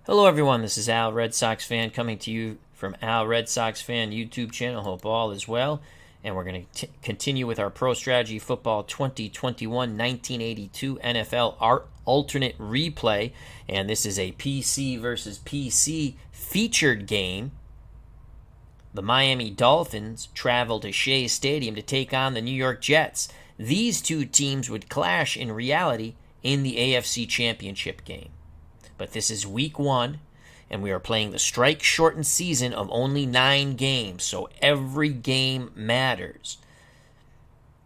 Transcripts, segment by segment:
Hello, everyone. This is Al, Red Sox fan, coming to you from Al, Red Sox fan YouTube channel. Hope all is well. And we're going to continue with our Pro Strategy Football 2021-1982 NFL alternate replay. And this is a PC versus PC featured game. The Miami Dolphins travel to Shea Stadium to take on the New York Jets. These two teams would clash in reality in the AFC Championship game. But this is week 1, and we are playing the strike-shortened season of only 9 games, so every game matters.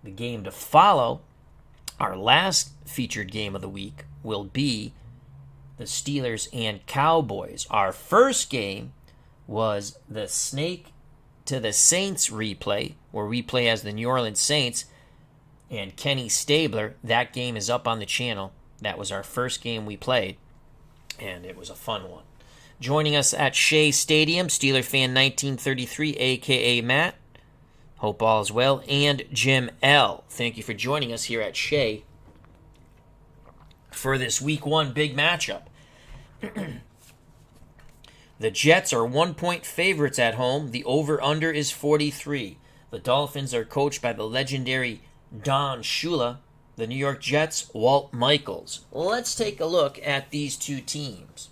The game to follow, our last featured game of the week, will be the Steelers and Cowboys. Our first game was the Snake to the Saints replay, where we play as the New Orleans Saints and Kenny Stabler. That game is up on the channel. That was our first game we played, and it was a fun one. Joining us at Shea Stadium, Steeler fan 1933, a.k.a. Matt. Hope all is well. And Jim L. Thank you for joining us here at Shea for this Week 1 big matchup. The Jets are 1-point favorites at home. The over-under is 43. The Dolphins are coached by the legendary Don Shula. The New York Jets, Walt Michaels. Let's take a look at these two teams.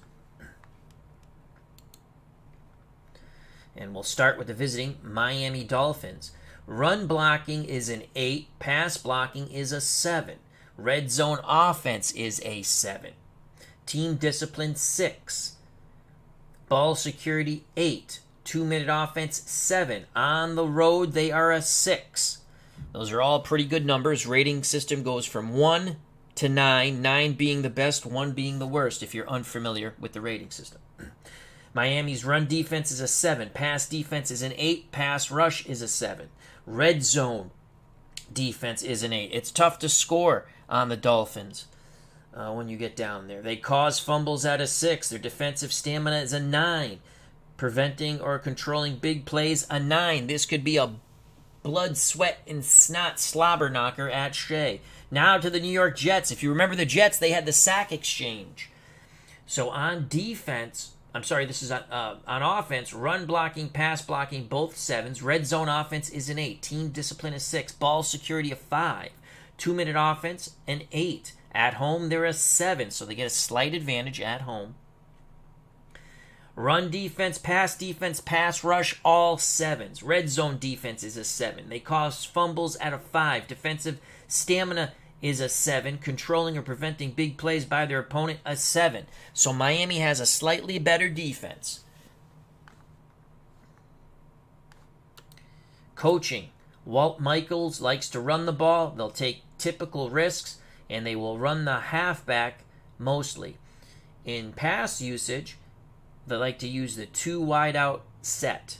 And we'll start with the visiting Miami Dolphins. Run blocking is an 8. Pass blocking is a 7. Red zone offense is a 7. Team discipline 6. Ball security 8. 2-minute offense 7. On the road they are a 6. Those are all pretty good numbers. Rating system goes from 1 to 9, 9 being the best, 1 being the worst if you're unfamiliar with the rating system. Miami's run defense is a 7. Pass defense is an 8. Pass rush is a 7. Red zone defense is an 8. It's tough to score on the Dolphins when you get down there. They cause fumbles at a 6. Their defensive stamina is a 9. Preventing or controlling big plays, a 9. This could be a blood, sweat, and snot slobber knocker at Shea. Now to the New York Jets. If you remember the Jets, they had the sack exchange. So on defense, this is on offense, run blocking, pass blocking, both 7s. Red zone offense is an 8. Team discipline is 6. Ball security a 5. 2-minute offense, an 8. At home, they're a 7, so they get a slight advantage at home. Run defense, pass rush, all 7s. Red zone defense is a 7. They cause fumbles at a 5. Defensive stamina is a 7. Controlling or preventing big plays by their opponent, a 7. So Miami has a slightly better defense. Coaching. Walt Michaels likes to run the ball. They'll take typical risks, and they will run the halfback mostly. In pass usage, they like to use the 2 wide out set.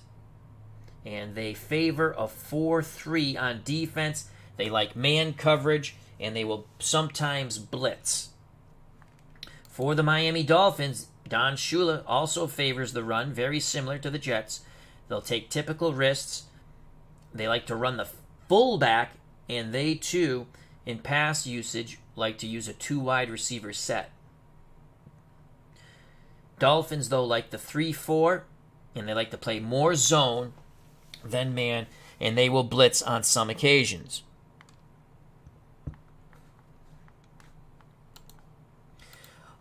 And they favor a 4-3 on defense. They like man coverage, and they will sometimes blitz. For the Miami Dolphins, Don Shula also favors the run, very similar to the Jets. They'll take typical risks. They like to run the fullback, and they too, in pass usage, like to use a 2 wide receiver set. Dolphins, though, like the 3-4, and they like to play more zone than man, and they will blitz on some occasions.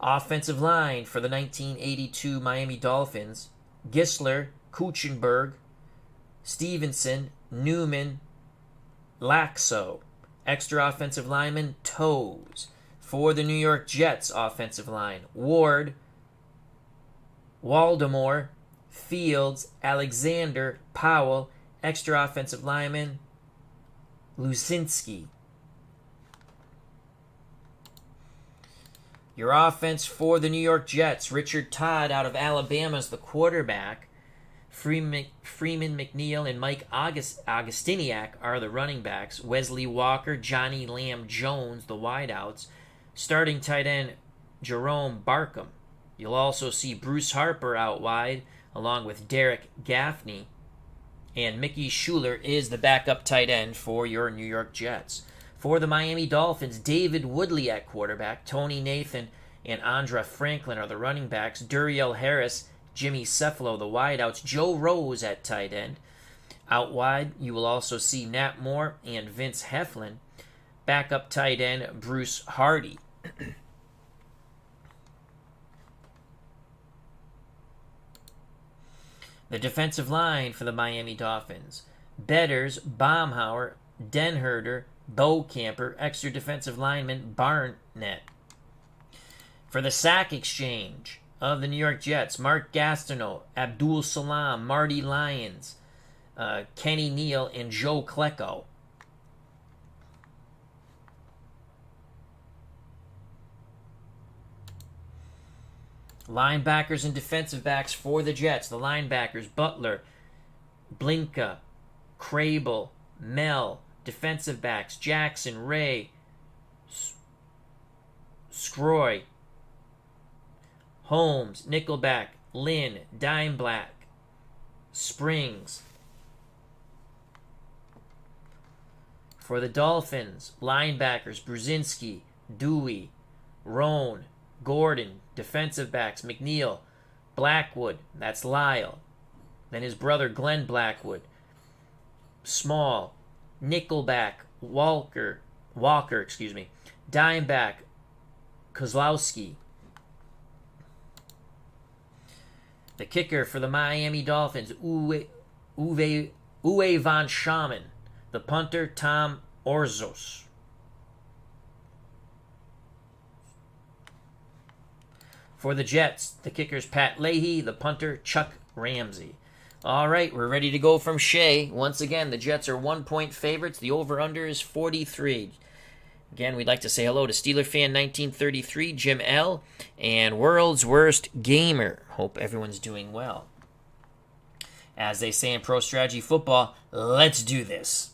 Offensive line for the 1982 Miami Dolphins: Gisler, Kuchenberg, Stevenson, Newman, Laxo. Extra offensive lineman, Toes. For the New York Jets offensive line: Ward, Waldemore, Fields, Alexander, Powell. Extra offensive lineman, Luzinski. Your offense for the New York Jets: Richard Todd out of Alabama is the quarterback. Freeman McNeil and Mike Augustiniak are the running backs. Wesley Walker, Johnny Lamb Jones, the wideouts. Starting tight end, Jerome Barkham. You'll also see Bruce Harper out wide, along with Derek Gaffney. And Mickey Schuler is the backup tight end for your New York Jets. For the Miami Dolphins, David Woodley at quarterback, Tony Nathan and Andra Franklin are the running backs. Duriel Harris, Jimmy Cephalo, the wideouts. Joe Rose at tight end. Out wide, you will also see Nat Moore and Vince Heflin. Backup tight end, Bruce Hardy. The defensive line for the Miami Dolphins: Bedders, Baumhauer, Denherder, Bowcamper, extra defensive lineman Barnett. For the sack exchange of the New York Jets: Mark Gastineau, Abdul Salam, Marty Lyons, Kenny Neal, and Joe Klecko. Linebackers and defensive backs for the Jets. The linebackers: Butler, Blinka, Crable, Mel. Defensive backs: Jackson, Ray, Scroy, Holmes, Nickelback, Lynn, Dimeblack, Springs. For the Dolphins, linebackers: Brzezinski, Dewey, Roan, Gordon. Defensive backs: McNeil, Blackwood, that's Lyle. Then his brother Glenn Blackwood. Small, Nickelback, Walker, Dimeback, Kozlowski. The kicker for the Miami Dolphins: Uwe von Schaman. The punter: Tom Orzos. For the Jets, the kicker's Pat Leahy, the punter Chuck Ramsey. All right, we're ready to go from Shea. Once again, the Jets are 1-point favorites. The over-under is 43. Again, we'd like to say hello to Steeler Fan 1933, Jim L., and World's Worst Gamer. Hope everyone's doing well. As they say in Pro Strategy Football, let's do this.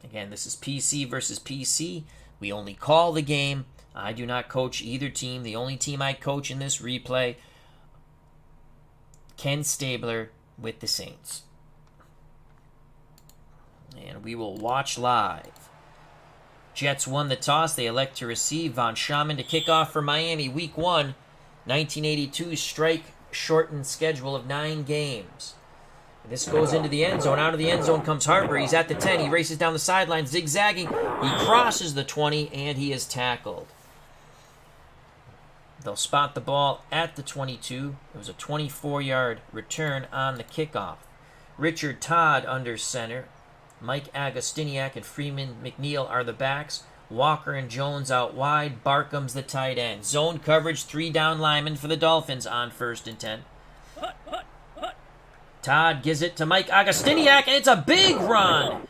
Again, this is PC versus PC. We only call the game. I do not coach either team. The only team I coach in this replay, Ken Stabler with the Saints. And we will watch live. Jets won the toss. They elect to receive. Von Schaman to kick off for Miami. Week 1, 1982 strike shortened schedule of 9 games. This goes into the end zone. Out of the end zone comes Harper. He's at the 10. He races down the sideline, zigzagging. He crosses the 20, and he is tackled. They'll spot the ball at the 22. It was a 24-yard return on the kickoff. Richard Todd under center. Mike Agostiniak and Freeman McNeil are the backs. Walker and Jones out wide. Barkham's the tight end. Zone coverage, 3 down linemen for the Dolphins on 1st and 10. Todd gives it to Mike Agostiniak, and it's a big run.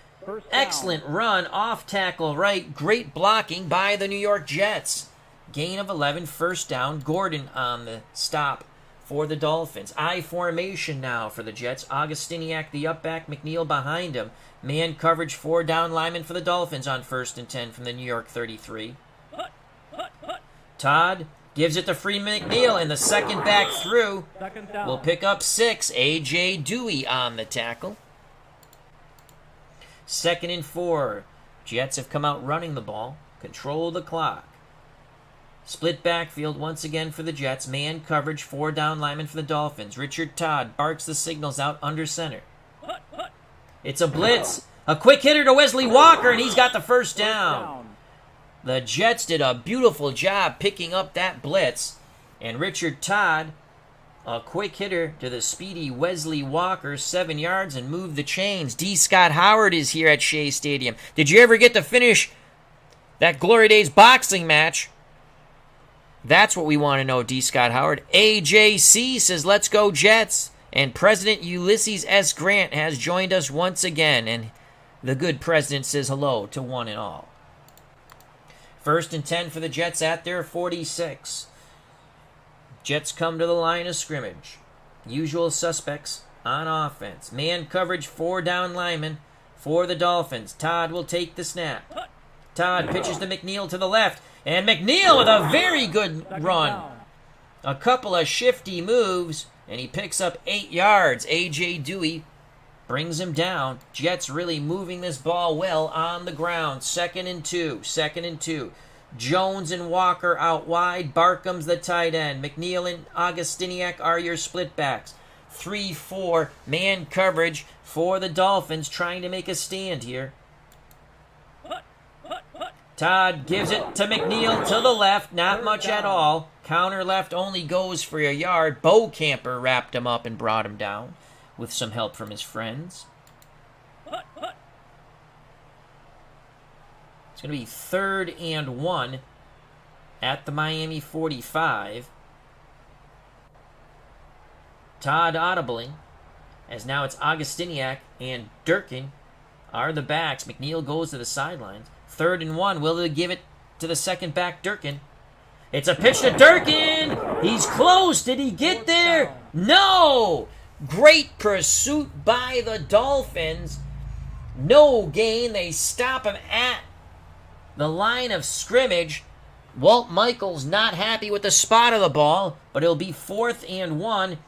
Excellent run off tackle right. Great blocking by the New York Jets. Gain of 11, 1st down. Gordon on the stop for the Dolphins. I formation now for the Jets. Agostiniak the up back, McNeil behind him. Man coverage, 4 down linemen for the Dolphins on 1st and 10 from the New York 33. Todd gives it to Freeman McNeil, and the second back through will pick up 6. A.J. Dewey on the tackle. 2nd and 4. Jets have come out running the ball. Control the clock. Split backfield once again for the Jets. Man coverage, 4 down linemen for the Dolphins. Richard Todd barks the signals out under center. It's a blitz. A quick hitter to Wesley Walker, and he's got the 1st down. The Jets did a beautiful job picking up that blitz. And Richard Todd, a quick hitter to the speedy Wesley Walker, 7 yards, and moved the chains. D. Scott Howard is here at Shea Stadium. Did you ever get to finish that Glory Days boxing match? That's what we want to know, D. Scott Howard. AJC says, let's go Jets. And President Ulysses S. Grant has joined us once again. And the good president says hello to one and all. 1st and 10 for the Jets at their 46. Jets come to the line of scrimmage. Usual suspects on offense. Man coverage, 4 down linemen for the Dolphins. Todd will take the snap. Todd pitches to McNeil to the left. And McNeil with a very good run. A couple of shifty moves, and he picks up 8 yards. A.J. Dewey brings him down. Jets really moving this ball well on the ground. 2nd and 2. Jones and Walker out wide. Barkham's the tight end. McNeil and Augustiniak are your split backs. 3-4 man coverage for the Dolphins, trying to make a stand here. Todd gives it to McNeil to the left. Not much at all. Counter left only goes for a yard. Camper wrapped him up and brought him down with some help from his friends. It's going to be 3rd and 1 at the Miami 45. Todd audibling, as now it's Augustiniak and Durkin are the backs. McNeil goes to the sidelines. 3rd and 1. Will they give it to the second back, Durkin? It's a pitch to Durkin. He's close. Did he get there? No. Great pursuit by the Dolphins. No gain. They stop him at the line of scrimmage. Walt Michaels not happy with the spot of the ball, but it'll be 4th and 1.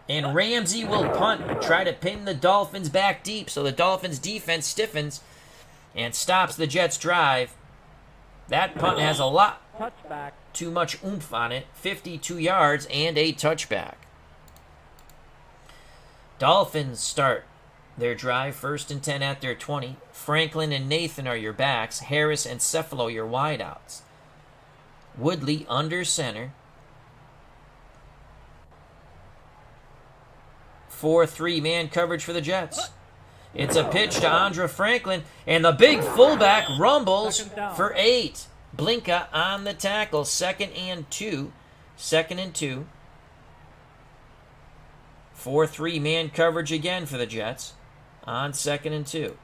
And Ramsey will punt, try to pin the Dolphins back deep, so the Dolphins defense stiffens and stops the Jets' drive. That punt has a lot too much oomph on it. 52 yards and a touchback. Dolphins start their drive 1st and 10 at their 20. Franklin and Nathan are your backs. Harris and Cephalo your wideouts. Woodley under center. 4-3 man coverage for the Jets. It's a pitch to Andre Franklin, and the big fullback rumbles for 8. Blinka on the tackle. 2nd and 2. 2nd and 2. 4-3 man coverage again for the Jets on 2nd and 2.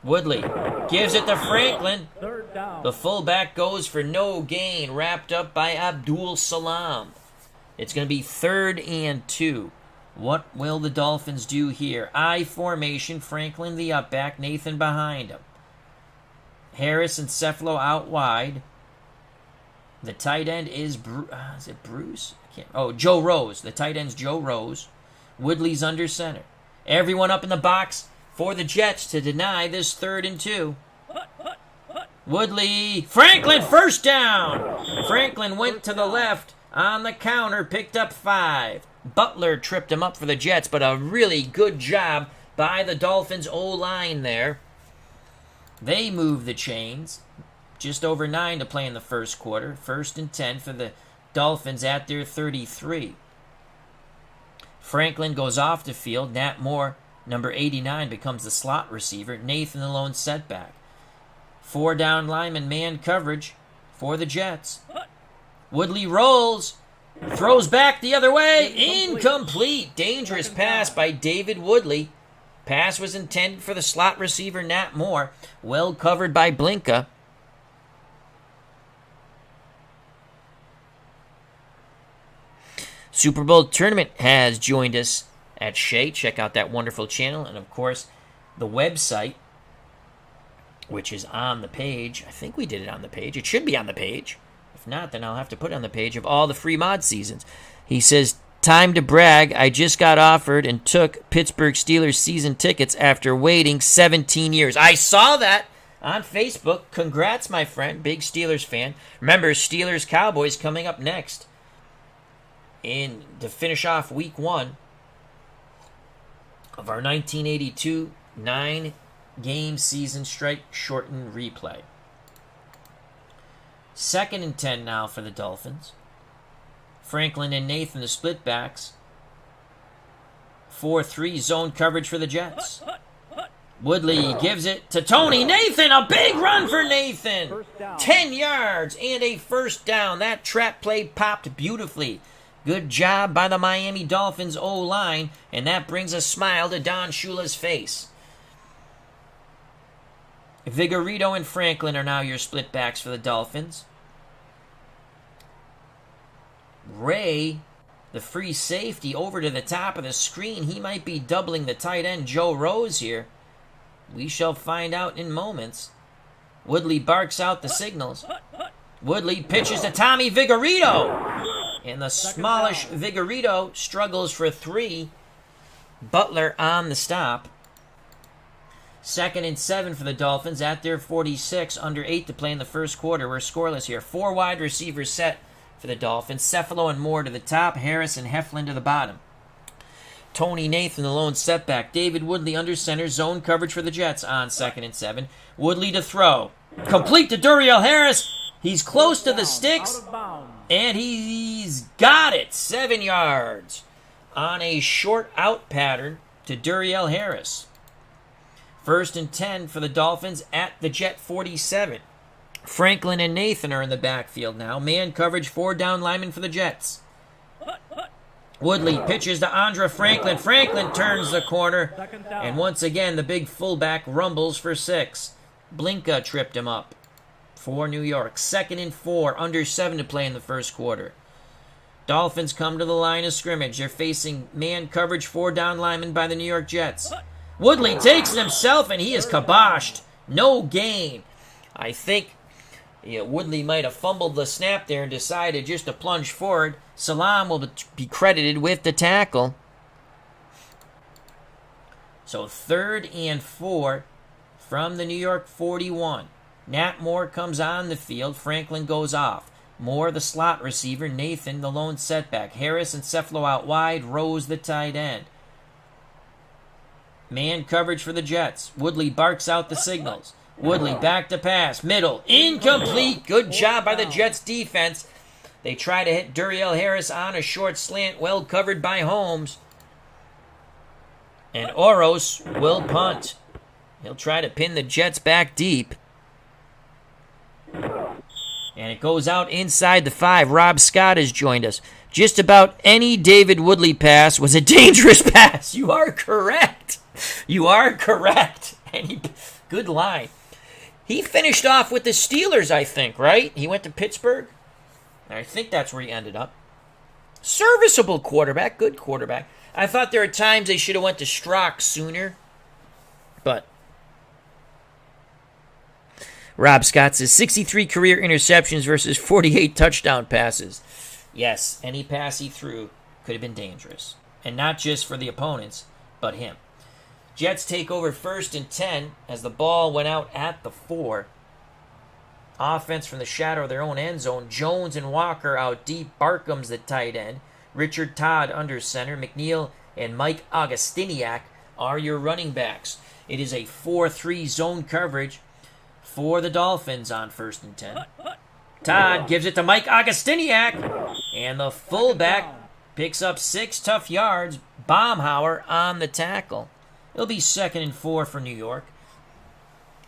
Woodley gives it to Franklin. The fullback goes for no gain, wrapped up by Abdul Salam. It's going to be 3rd and 2. What will the Dolphins do here? I formation, Franklin the up back, Nathan behind him. Harris and Cephalo out wide. The tight end is it Bruce? Joe Rose. The tight end's Joe Rose. Woodley's under center. Everyone up in the box for the Jets to deny this 3rd and 2. Woodley. Franklin, first down. Franklin went to the left on the counter, picked up 5. Butler tripped him up for the Jets, but a really good job by the Dolphins' O-line there. They move the chains. Just over 9 to play in the first quarter. 1st and 10 for the Dolphins at their 33. Franklin goes off the field. Nat Moore, number 89, becomes the slot receiver. Nathan the lone setback. 4 down lineman man coverage for the Jets. Woodley rolls. Throws back the other way. Incomplete. Dangerous pass by David Woodley. Pass was intended for the slot receiver, Nat Moore. Well covered by Blinka. Super Bowl tournament has joined us at Shea. Check out that wonderful channel. And, of course, the website, which is on the page. I think we did it on the page. It should be on the page. If not, then I'll have to put it on the page of all the free mod seasons. He says, time to brag. I just got offered and took Pittsburgh Steelers season tickets after waiting 17 years. I saw that on Facebook. Congrats, my friend. Big Steelers fan. Remember, Steelers Cowboys coming up next to finish off week 1 of our 1982 9-game season strike shortened replay. 2nd and 10 now for the Dolphins. Franklin and Nathan, the split backs. 4-3 zone coverage for the Jets. Woodley gives it to Tony. Nathan, a big run for Nathan. 10 yards and a first down. That trap play popped beautifully. Good job by the Miami Dolphins O-line, and that brings a smile to Don Shula's face. Vigorito and Franklin are now your split backs for the Dolphins. Ray, the free safety, over to the top of the screen. He might be doubling the tight end Joe Rose here. We shall find out in moments. Woodley barks out the signals. Woodley pitches to Tommy Vigorito. And the smallish Vigorito struggles for 3. Butler on the stop. 2nd and 7 for the Dolphins at their 46. Under 8 to play in the first quarter. We're scoreless here. 4 wide receivers set for the Dolphins. Cephalo and Moore to the top. Harris and Heflin to the bottom. Tony Nathan, the lone setback. David Woodley under center. Zone coverage for the Jets on 2nd and 7. Woodley to throw. Complete to Duriel Harris. He's close to the sticks. And he's got it. 7 yards on a short out pattern to Duriel Harris. 1st and 10 for the Dolphins at the Jet 47. Franklin and Nathan are in the backfield now. Man coverage, 4 down linemen for the Jets. Woodley pitches to Andra Franklin. Franklin turns the corner. And once again, the big fullback rumbles for 6. Blinka tripped him up for New York. 2nd and 4, under 7 to play in the first quarter. Dolphins come to the line of scrimmage. They're facing man coverage, 4 down linemen by the New York Jets. Woodley takes it himself, and he is kiboshed. No gain. I think Woodley might have fumbled the snap there and decided just to plunge forward. Salam will be credited with the tackle. So 3rd and 4 from the New York 41. Nat Moore comes on the field. Franklin goes off. Moore, the slot receiver. Nathan, the lone setback. Harris and Cephalo out wide. Rose, the tight end. Man coverage for the Jets. Woodley barks out the signals. Woodley back to pass. Middle. Incomplete. Good job by the Jets defense. They try to hit Duriel Harris on a short slant. Well covered by Holmes. And Oros will punt. He'll try to pin the Jets back deep. And it goes out inside the 5. Rob Scott has joined us. Just about any David Woodley pass was a dangerous pass. You are correct. You are correct. And good line. He finished off with the Steelers, I think, right? He went to Pittsburgh. I think that's where he ended up. Serviceable quarterback. Good quarterback. I thought there were times they should have went to Strock sooner. But Rob Scott says 63 career interceptions versus 48 touchdown passes. Yes, any pass he threw could have been dangerous. And not just for the opponents, but him. Jets take over 1st and 10 as the ball went out at the 4. Offense from the shadow of their own end zone. Jones and Walker out deep. Barkham's the tight end. Richard Todd under center. McNeil and Mike Augustiniak are your running backs. It is a 4-3 zone coverage for the Dolphins on 1st and 10. Todd gives it to Mike Augustiniak. And the fullback picks up 6 tough yards. Baumhauer on the tackle. It'll be 2nd and 4 for New York.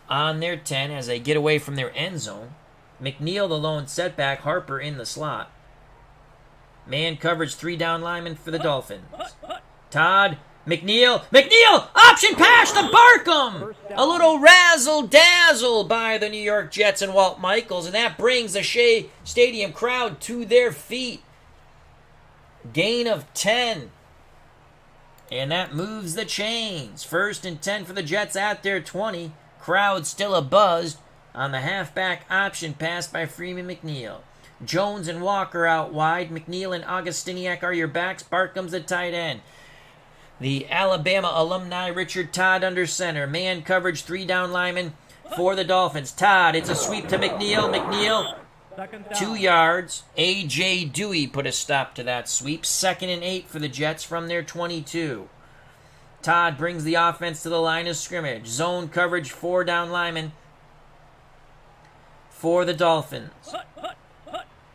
On their 10 as they get away from their end zone. McNeil, the lone setback. Harper in the slot. Man coverage, 3 down linemen for the Dolphins. Todd, McNeil, option pass to Barkham! A little razzle-dazzle by the New York Jets and Walt Michaels, and that brings the Shea Stadium crowd to their feet. Gain of 10. And that moves the chains. 1st and 10 for the Jets at their 20. Crowd still abuzz on the halfback option pass by Freeman McNeil. Jones and Walker out wide. McNeil and Augustiniak are your backs. Barkham's the tight end. The Alabama alumni Richard Todd under center. Man coverage, 3 down linemen for the Dolphins. Todd, it's a sweep to McNeil. McNeil, 2 yards. A.J. Dewey put a stop to that sweep. 2nd and 8 for the Jets from their 22. Todd brings the offense to the line of scrimmage. Zone coverage, 4 down linemen for the Dolphins.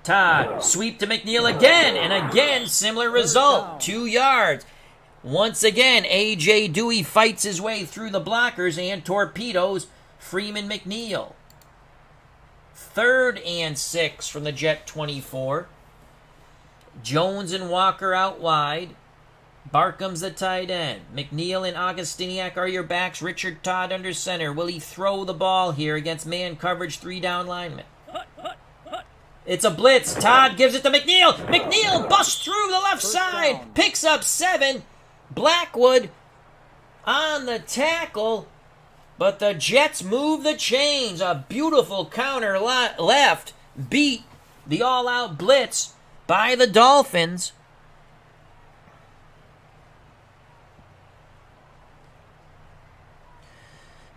Todd, sweep to McNeil again, and again, similar result, 2 yards. Once again, A.J. Dewey fights his way through the blockers and torpedoes Freeman McNeil. 3rd and 6 from the Jet 24. Jones and Walker out wide. Barkham's the tight end. McNeil and Augustiniak are your backs. Richard Todd under center. Will he throw the ball here against man coverage, 3 down linemen? It's a blitz. Todd gives it to McNeil. McNeil busts through the left side. Picks up 7. Blackwood on the tackle. But the Jets move the chains. A beautiful counter left. Beat the all-out blitz by the Dolphins.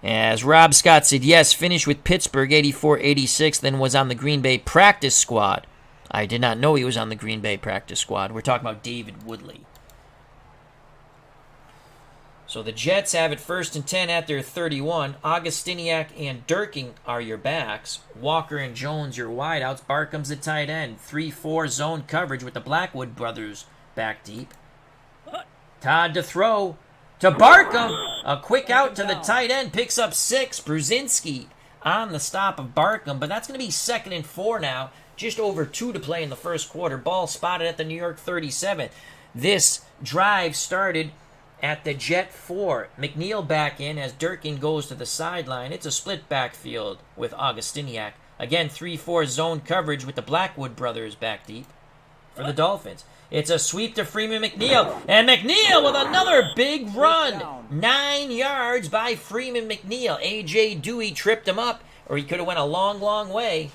As Rob Scott said, yes, finished with Pittsburgh 84-86, then was on the Green Bay practice squad. I did not know he was on the Green Bay practice squad. We're talking about David Woodley. So the Jets have it 1st and 10 at their 31. Augustiniak and Durkin are your backs. Walker and Jones your wideouts. Barkham's the tight end. 3-4 zone coverage with the Blackwood brothers back deep. Todd to throw to Barkham. A quick out to the tight end. Picks up 6. Brzezinski on the stop of Barkham. But that's going to be 2nd and 4 now. Just over 2 to play in the first quarter. Ball spotted at the New York 37. This drive started at the Jet 4. McNeil back in as Durkin goes to the sideline. It's a split backfield with Augustiniak. Again, 3-4 zone coverage with the Blackwood brothers back deep for the Dolphins. It's a sweep to Freeman McNeil. And McNeil with another big run. 9 yards by Freeman McNeil. A.J. Dewey tripped him up, or he could have went a long, long way.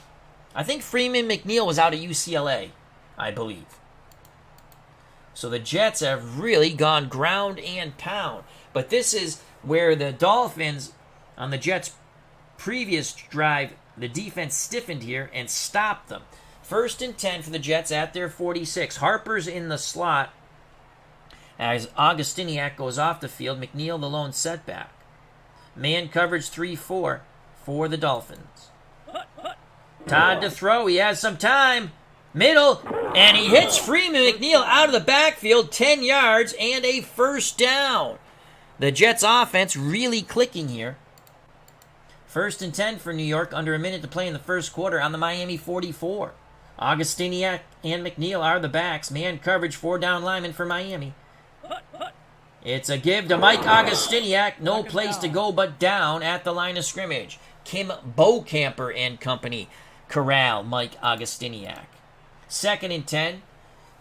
I think Freeman McNeil was out at UCLA, I believe. So the Jets have really gone ground and pound. But this is where the Dolphins, on the Jets' previous drive, the defense stiffened here and stopped them. 1st and 10 for the Jets at their 46. Harper's in the slot as Augustiniak goes off the field. McNeil the lone setback. Man coverage 3-4 for the Dolphins. Todd to throw. He has some time. Middle, and he hits Freeman McNeil out of the backfield, 10 yards, and a 1st down. The Jets' offense really clicking here. 1st and 10 for New York, under a minute to play in the first quarter on the Miami 44. Augustiniak and McNeil are the backs. Man coverage, 4 down linemen for Miami. It's a give to Mike Augustiniak. No place to go but down at the line of scrimmage. Kim Bocamper and company corral Mike Augustiniak. 2nd and 10.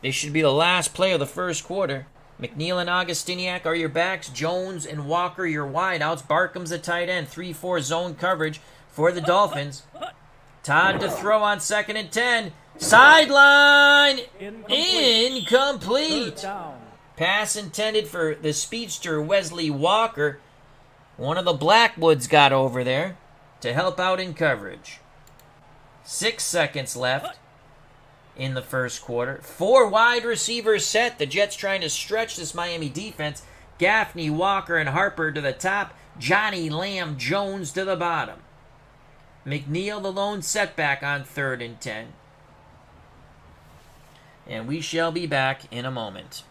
This should be the last play of the first quarter. McNeil and Augustiniak are your backs. Jones and Walker your wideouts. Barkham's the tight end. 3-4 zone coverage for the Dolphins. Todd to throw on 2nd and 10. Sideline. Incomplete. Pass intended for the speedster Wesley Walker. One of the Blackwoods got over there to help out in coverage. 6 seconds left in the first quarter. 4 wide receivers set. The Jets trying to stretch this Miami defense. Gaffney, Walker, and Harper to the top. Johnny Lamb Jones to the bottom. McNeil the lone setback on 3rd and 10. And we shall be back in a moment.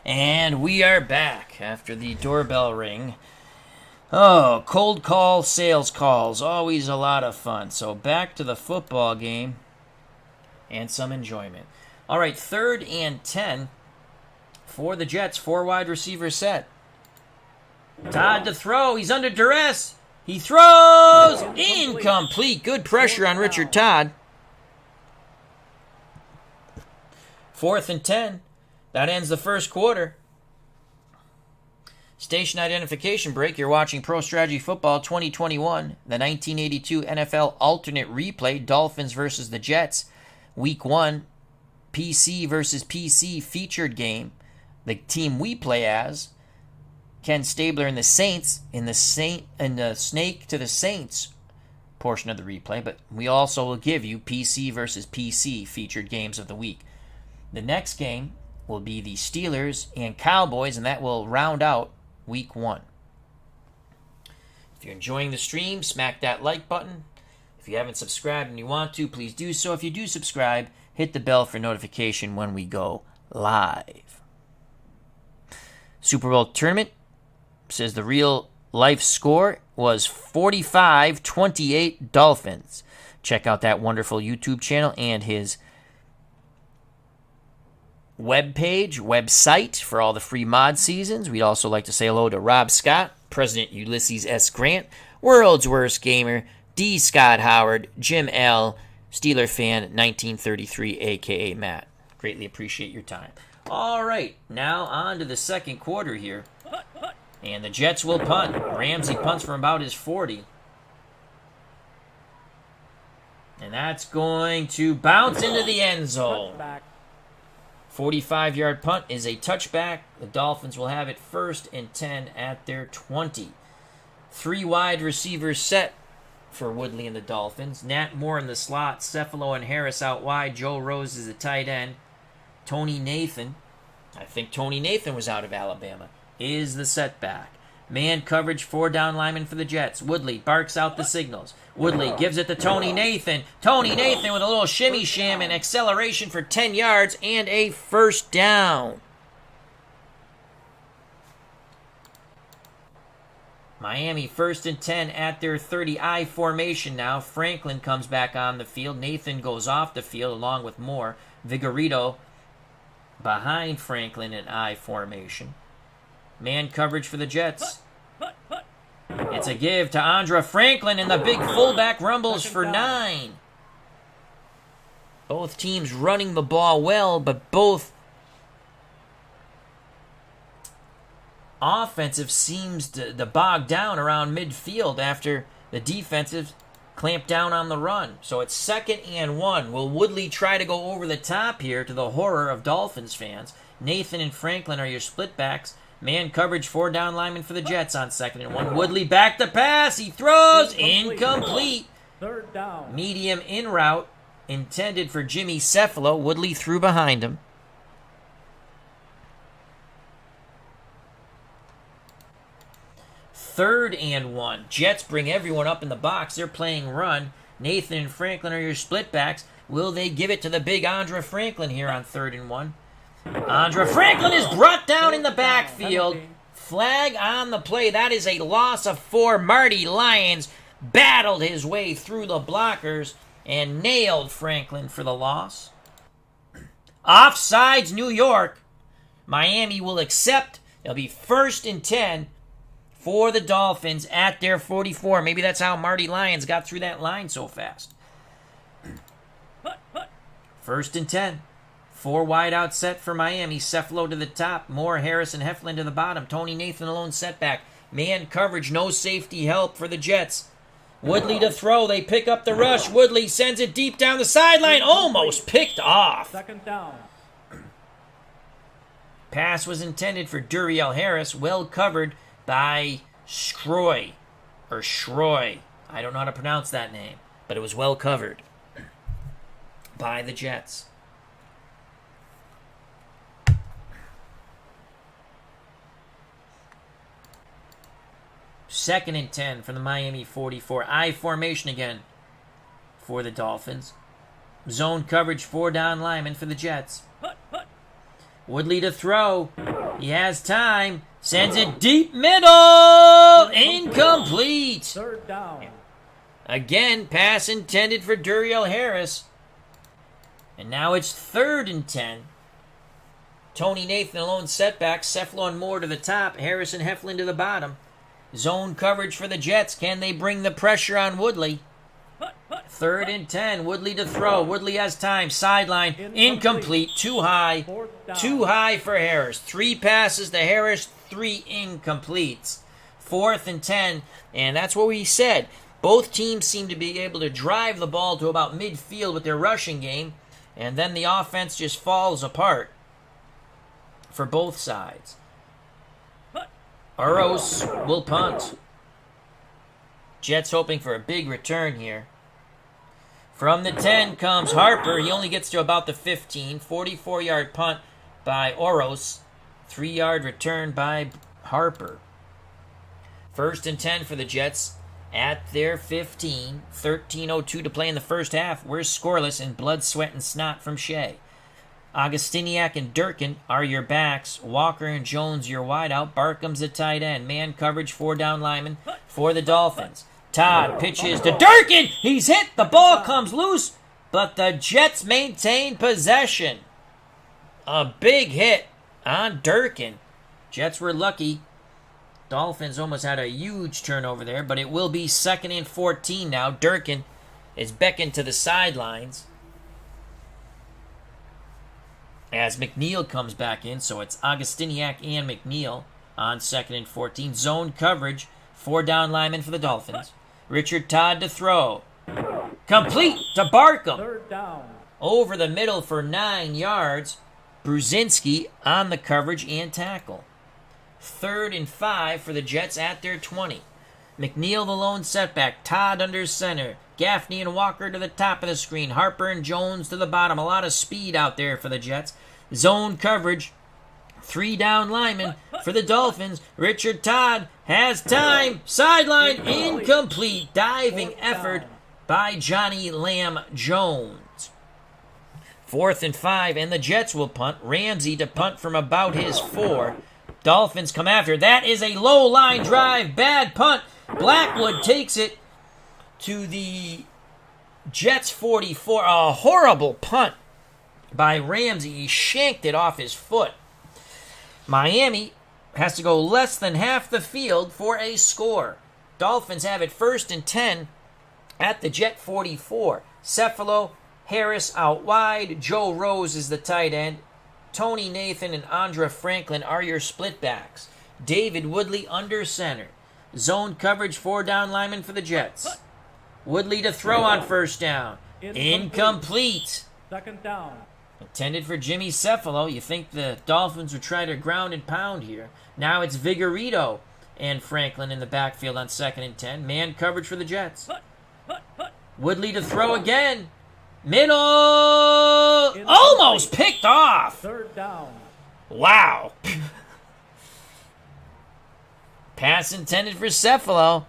And we are back after the doorbell ring. Oh, cold call, sales calls, always a lot of fun. So back to the football game and some enjoyment. All right, 3rd and 10 for the Jets. 4 wide receiver set. Todd to throw. He's under duress. He throws. Incomplete. Good pressure on Richard Todd. 4th and 10. That ends the first quarter. Station identification break. You're watching Pro Strategy Football 2021, the 1982 NFL alternate replay, Dolphins versus the Jets. Week 1, PC versus PC featured game. The team we play as, Ken Stabler and the Saints, in the Snake to the Saints portion of the replay, but we also will give you PC versus PC featured games of the week. The next game will be the Steelers and Cowboys, and that will round out Week 1. If you're enjoying the stream, smack that like button. If you haven't subscribed and you want to, please do so. If you do subscribe, hit the bell for notification when we go live. Super Bowl tournament says the real life score was 45-28 Dolphins. Check out that wonderful YouTube channel and his website for all the free mod seasons. We'd also like to say hello to Rob Scott, President Ulysses S. Grant, World's Worst Gamer, D. Scott Howard, Jim L., Steeler Fan 1933, a.k.a. Matt. Greatly appreciate your time. All right, now on to the second quarter here. And the Jets will punt. Ramsey punts from about his 40. And that's going to bounce into the end zone. 45-yard punt is a touchback. The Dolphins will have it 1st and 10 at their 20. 3 wide receivers set for Woodley and the Dolphins. Nat Moore in the slot. Cephalo and Harris out wide. Joe Rose is the tight end. Tony Nathan, I think Tony Nathan was out of Alabama, is the setback. Man coverage, 4 down linemen for the Jets. Woodley barks out the signals. Woodley gives it to Tony Nathan. Tony Nathan with a little shimmy sham and acceleration for 10 yards and a first down. Miami 1st and 10 at their 30. I formation now. Franklin comes back on the field. Nathan goes off the field along with Moore. Vigorito behind Franklin in I formation. Man coverage for the Jets. It's a give to Andra Franklin, and the big fullback rumbles for 9. Both teams running the ball well, but both offensive seems to bog down around midfield after the defensive clamp down on the run. So it's 2nd and 1. Will Woodley try to go over the top here to the horror of Dolphins fans? Nathan and Franklin are your split backs. Man coverage, 4 down linemen for the Jets on 2nd and 1. Woodley back to pass. He throws. Incomplete. 3rd down. Medium in route intended for Jimmy Cephalo. Woodley threw behind him. Third and 1. Jets bring everyone up in the box. They're playing run. Nathan and Franklin are your split backs. Will they give it to the big Andra Franklin here on 3rd and 1? Andra Franklin is brought down in the backfield. Flag on the play. That is a loss of 4. Marty Lyons battled his way through the blockers and nailed Franklin for the loss. Offsides, New York. Miami will accept. It'll be 1st and 10 for the Dolphins at their 44. Maybe that's how Marty Lyons got through that line so fast. 1st and 10. 4 wide out set for Miami. Cephalo to the top. Moore, Harris, and Heflin to the bottom. Tony Nathan alone setback. Man coverage, no safety help for the Jets. Woodley to throw. They pick up the rush. Woodley sends it deep down the sideline. Almost picked off. 2nd down. Pass was intended for Duriel Harris. Well covered by Schroy. Or Schroy. I don't know how to pronounce that name. But it was well covered by the Jets. 2nd and 10 from the Miami 44. I formation again for the Dolphins. Zone coverage, 4 down linemen for the Jets. Woodley to throw. He has time. Sends it deep middle. Incomplete. 3rd down. Again, pass intended for Duriel Harris. And now it's 3rd and 10. Tony Nathan alone setback. Cephalo and Moore to the top. Harris and Heflin to the bottom. Zone coverage for the Jets. Can they bring the pressure on Woodley? 3rd and 10. Woodley to throw. Woodley has time. Sideline. Incomplete. Too high. Too high for Harris. 3 passes to Harris. 3 incompletes. 4th and 10. And that's what we said. Both teams seem to be able to drive the ball to about midfield with their rushing game. And then the offense just falls apart for both sides. Uros will punt. Jets hoping for a big return here. From the 10 comes Harper. He only gets to about the 15. 44-yard punt by Uros. 3-yard return by Harper. 1st and 10 for the Jets at their 15. 13:02 to play in the first half. We're scoreless in blood, sweat, and snot from Shea. Augustiniak and Durkin are your backs. Walker and Jones your wideout. Barkham's the tight end. Man coverage, 4 down linemen. for the Dolphins. Todd pitches to Durkin. He's hit. The ball comes loose, but the Jets maintain possession. A big hit on Durkin. Jets were lucky. Dolphins almost had a huge turnover there, but it will be 2nd and 14 now. Durkin is beckoned to the sidelines as McNeil comes back in, so it's Augustiniak and McNeil on 2nd and 14. Zone coverage, 4 down linemen for the Dolphins. Richard Todd to throw. Complete to Barkham. 3rd down. Over the middle for 9 yards. Brzezinski on the coverage and tackle. 3rd and 5 for the Jets at their 20. McNeil the lone setback. Todd under center. Gaffney and Walker to the top of the screen. Harper and Jones to the bottom. A lot of speed out there for the Jets. Zone coverage. 3 down linemen for the Dolphins. Richard Todd has time. Sideline incomplete. Diving effort by Johnny Lamb Jones. 4th and 5, and the Jets will punt. Ramsey to punt from about his 4. Dolphins come after. That is a low line drive. Bad punt. Blackwood takes it to the Jets 44. A horrible punt by Ramsey. He shanked it off his foot. Miami has to go less than half the field for a score. Dolphins have it 1st and 10 at the Jet 44. Cephalo, Harris out wide. Joe Rose is the tight end. Tony Nathan and Andra Franklin are your split backs. David Woodley under center. Zone coverage, 4 down linemen for the Jets. Woodley to throw on 1st down. Incomplete. 2nd down. Intended for Jimmy Cephalo. You think the Dolphins would try to ground and pound here. Now it's Vigorito and Franklin in the backfield on 2nd and 10. Man coverage for the Jets. Woodley to throw again. Middle. Almost picked off. 3rd down. Wow. Pass intended for Cephalo.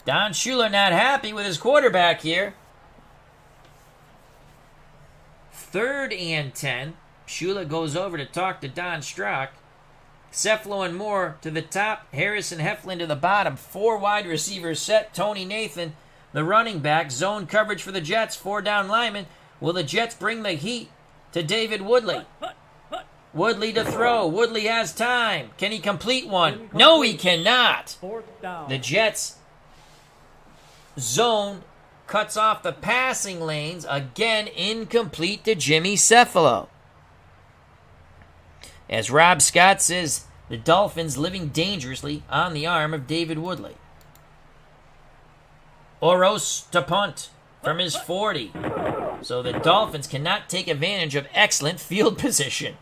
Don Shula not happy with his quarterback here. 3rd and 10. Shula goes over to talk to Don Strock. Cephalo and Moore to the top. Harris and Heflin to the bottom. 4 wide receivers set. Tony Nathan, the running back. Zone coverage for the Jets. 4 down linemen. Will the Jets bring the heat to David Woodley? Woodley to throw. Woodley has time. Can he complete one? No, he cannot. 4th down. The Jets zone cuts off the passing lanes. Again, incomplete to Jimmy Cephalo. As Rob Scott says, the Dolphins living dangerously on the arm of David Woodley. Oros to punt from his 40. So the Dolphins cannot take advantage of excellent field position.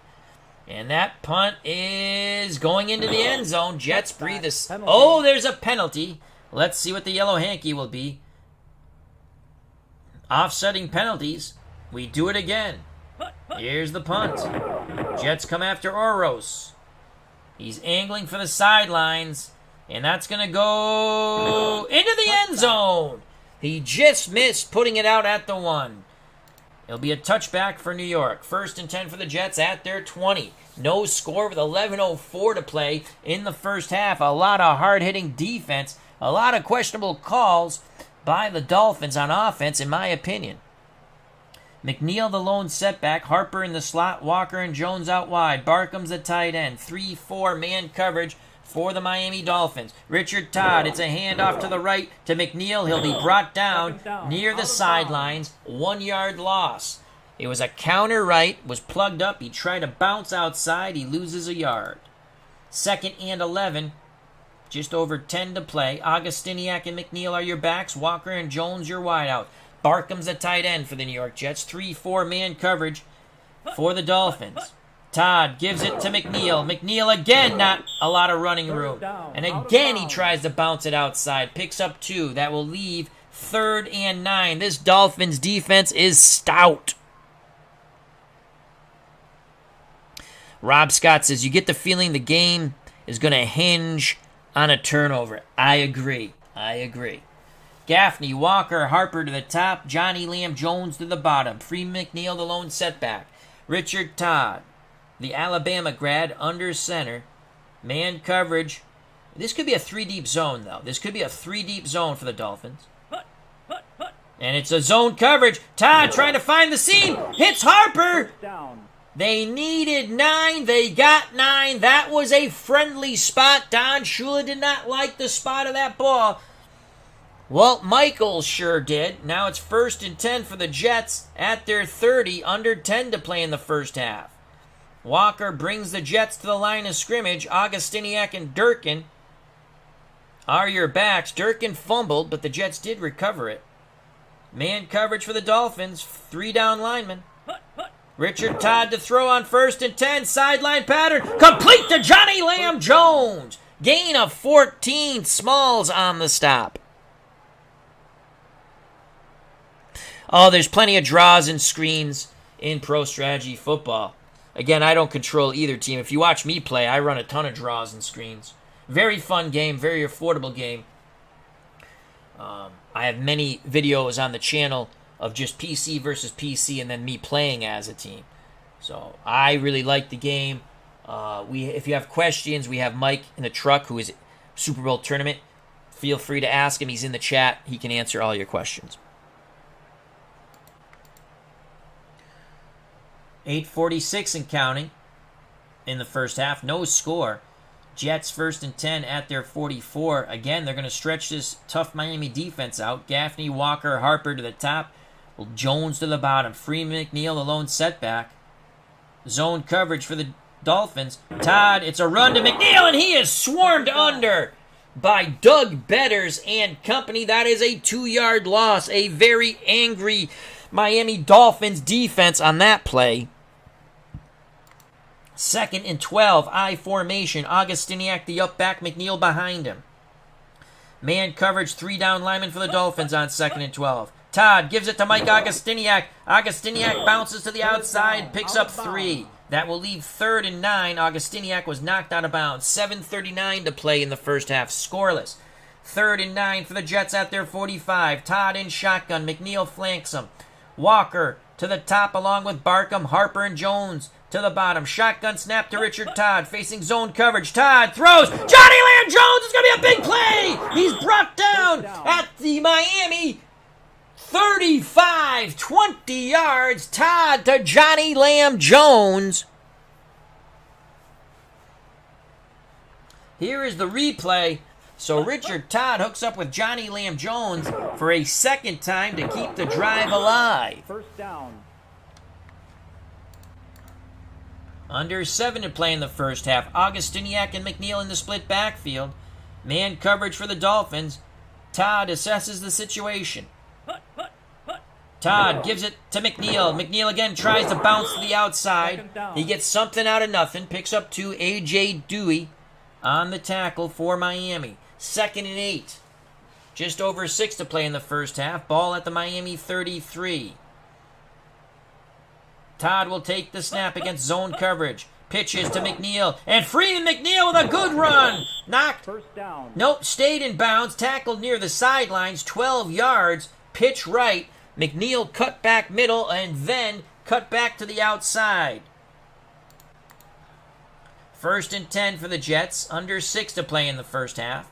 And that punt is going into the end zone. Jets breathe a... Oh, there's a penalty. Let's see what the yellow hanky will be. Offsetting penalties. We do it again. Here's the punt. Jets come after Oros. He's angling for the sidelines. And that's going to go into the end zone. He just missed putting it out at the 1. It'll be a touchback for New York. 1st and 10 for the Jets at their 20. No score with 11:04 to play in the first half. A lot of hard-hitting defense. A lot of questionable calls by the Dolphins on offense, in my opinion. McNeil the lone setback. Harper in the slot. Walker and Jones out wide. Barkham's the tight end. 3-4 man coverage for the Miami Dolphins. Richard Todd, it's a handoff to the right to McNeil. He'll be brought down near the sidelines. 1 yard loss. It was a counter right, was plugged up. He tried to bounce outside. He loses a yard. 2nd and 11. Just over 10 to play. Augustiniak and McNeil are your backs. Walker and Jones your wideout. Barkham's the tight end for the New York Jets. 3-4 man coverage for the Dolphins. Todd gives it to McNeil. McNeil again, not a lot of running room. And again he tries to bounce it outside. Picks up 2. That will leave 3rd and 9. This Dolphins defense is stout. Rob Scott says, you get the feeling the game is going to hinge on a turnover. I agree. Gaffney, Walker, Harper to the top. Johnny Lamb Jones to the bottom. Free McNeil, the lone setback. Richard Todd, the Alabama grad, under center. Man coverage This could be a 3-deep zone, though. This could be a 3-deep zone for the Dolphins. And it's a zone coverage. Todd trying to find the seam. Hits Harper. They needed 9. They got 9. That was a friendly spot. Don Shula did not like the spot of that ball. Walt Michaels sure did. Now it's 1st and 10 for the Jets at their 30. Under 10 to play in the first half. Walker brings the Jets to the line of scrimmage. Augustiniak and Durkin are your backs. Durkin fumbled, but the Jets did recover it. Man coverage for the Dolphins. 3 down linemen. Richard Todd to throw on 1st and 10. Sideline pattern. Complete to Johnny Lamb Jones. Gain of 14. Smalls on the stop. Oh, there's plenty of draws and screens in pro strategy football. Again, I don't control either team. If you watch me play, I run a ton of draws and screens. Very fun game, very affordable game. I have many videos on the channel of just PC versus PC and then me playing as a team. So I really like the game. If you have questions, we have Mike in the truck who is Super Bowl tournament. Feel free to ask him. He's in the chat. He can answer all your questions. 8:46 and counting in the first half. No score. Jets 1st and 10 at their 44. Again, they're going to stretch this tough Miami defense out. Gaffney, Walker, Harper to the top. Jones to the bottom. Freeman, McNeil, the lone setback. Zone coverage for the Dolphins. Todd, it's a run to McNeil, and he is swarmed under by Doug Betters and company. That is a 2-yard loss. A very angry Miami Dolphins defense on that play. 2nd and 12, I formation. Augustiniak the up back, McNeil behind him. Man coverage, 3 down linemen for the Dolphins on 2nd and 12. Todd gives it to Mike Augustiniak. Augustiniak bounces to the outside, picks up 3. That will leave 3rd and 9. Augustiniak was knocked out of bounds. 7:39 to play in the first half, scoreless. 3rd and 9 for the Jets at their 45. Todd in shotgun. McNeil flanks him. Walker to the top along with Barkham, Harper, and Jones to the bottom. Shotgun snap to Richard Todd facing zone coverage. Todd throws. Johnny Lamb Jones is going to be a big play. He's brought down at the Miami 35, 20 yards. Todd to Johnny Lamb Jones. Here is the replay. So Richard Todd hooks up with Johnny Lamb Jones for a second time to keep the drive alive. 1st down. Under 7 to play in the first half. Augustiniak and McNeil in the split backfield. Man coverage for the Dolphins. Todd assesses the situation. Todd gives it to McNeil. McNeil again tries to bounce to the outside. He gets something out of nothing. Picks up 2. A.J. Dewey on the tackle for Miami. 2nd and 8. Just over 6 to play in the first half. Ball at the Miami 33. Todd will take the snap against zone coverage. Pitches to McNeil. And Freeman McNeil with a good run. Knocked. 1st down. Nope, stayed in bounds. Tackled near the sidelines. 12 yards. Pitch right. McNeil cut back middle and then cut back to the outside. 1st and 10 for the Jets. Under 6 to play in the first half.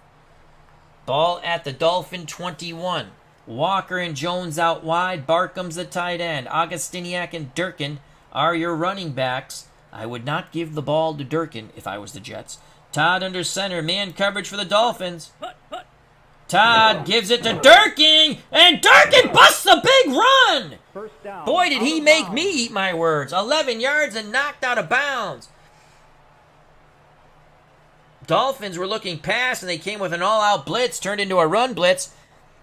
Ball at the Dolphin 21. Walker and Jones out wide. Barkham's the tight end. Augustiniak and Durkin are your running backs. I would not give the ball to Durkin if I was the Jets. Todd under center. Man coverage for the Dolphins. Todd gives it to Durkin, and Durkin busts a big run. 1st down. Boy, did he make me eat my words. 11 yards and knocked out of bounds. Dolphins were looking past, and they came with an all-out blitz, turned into a run blitz.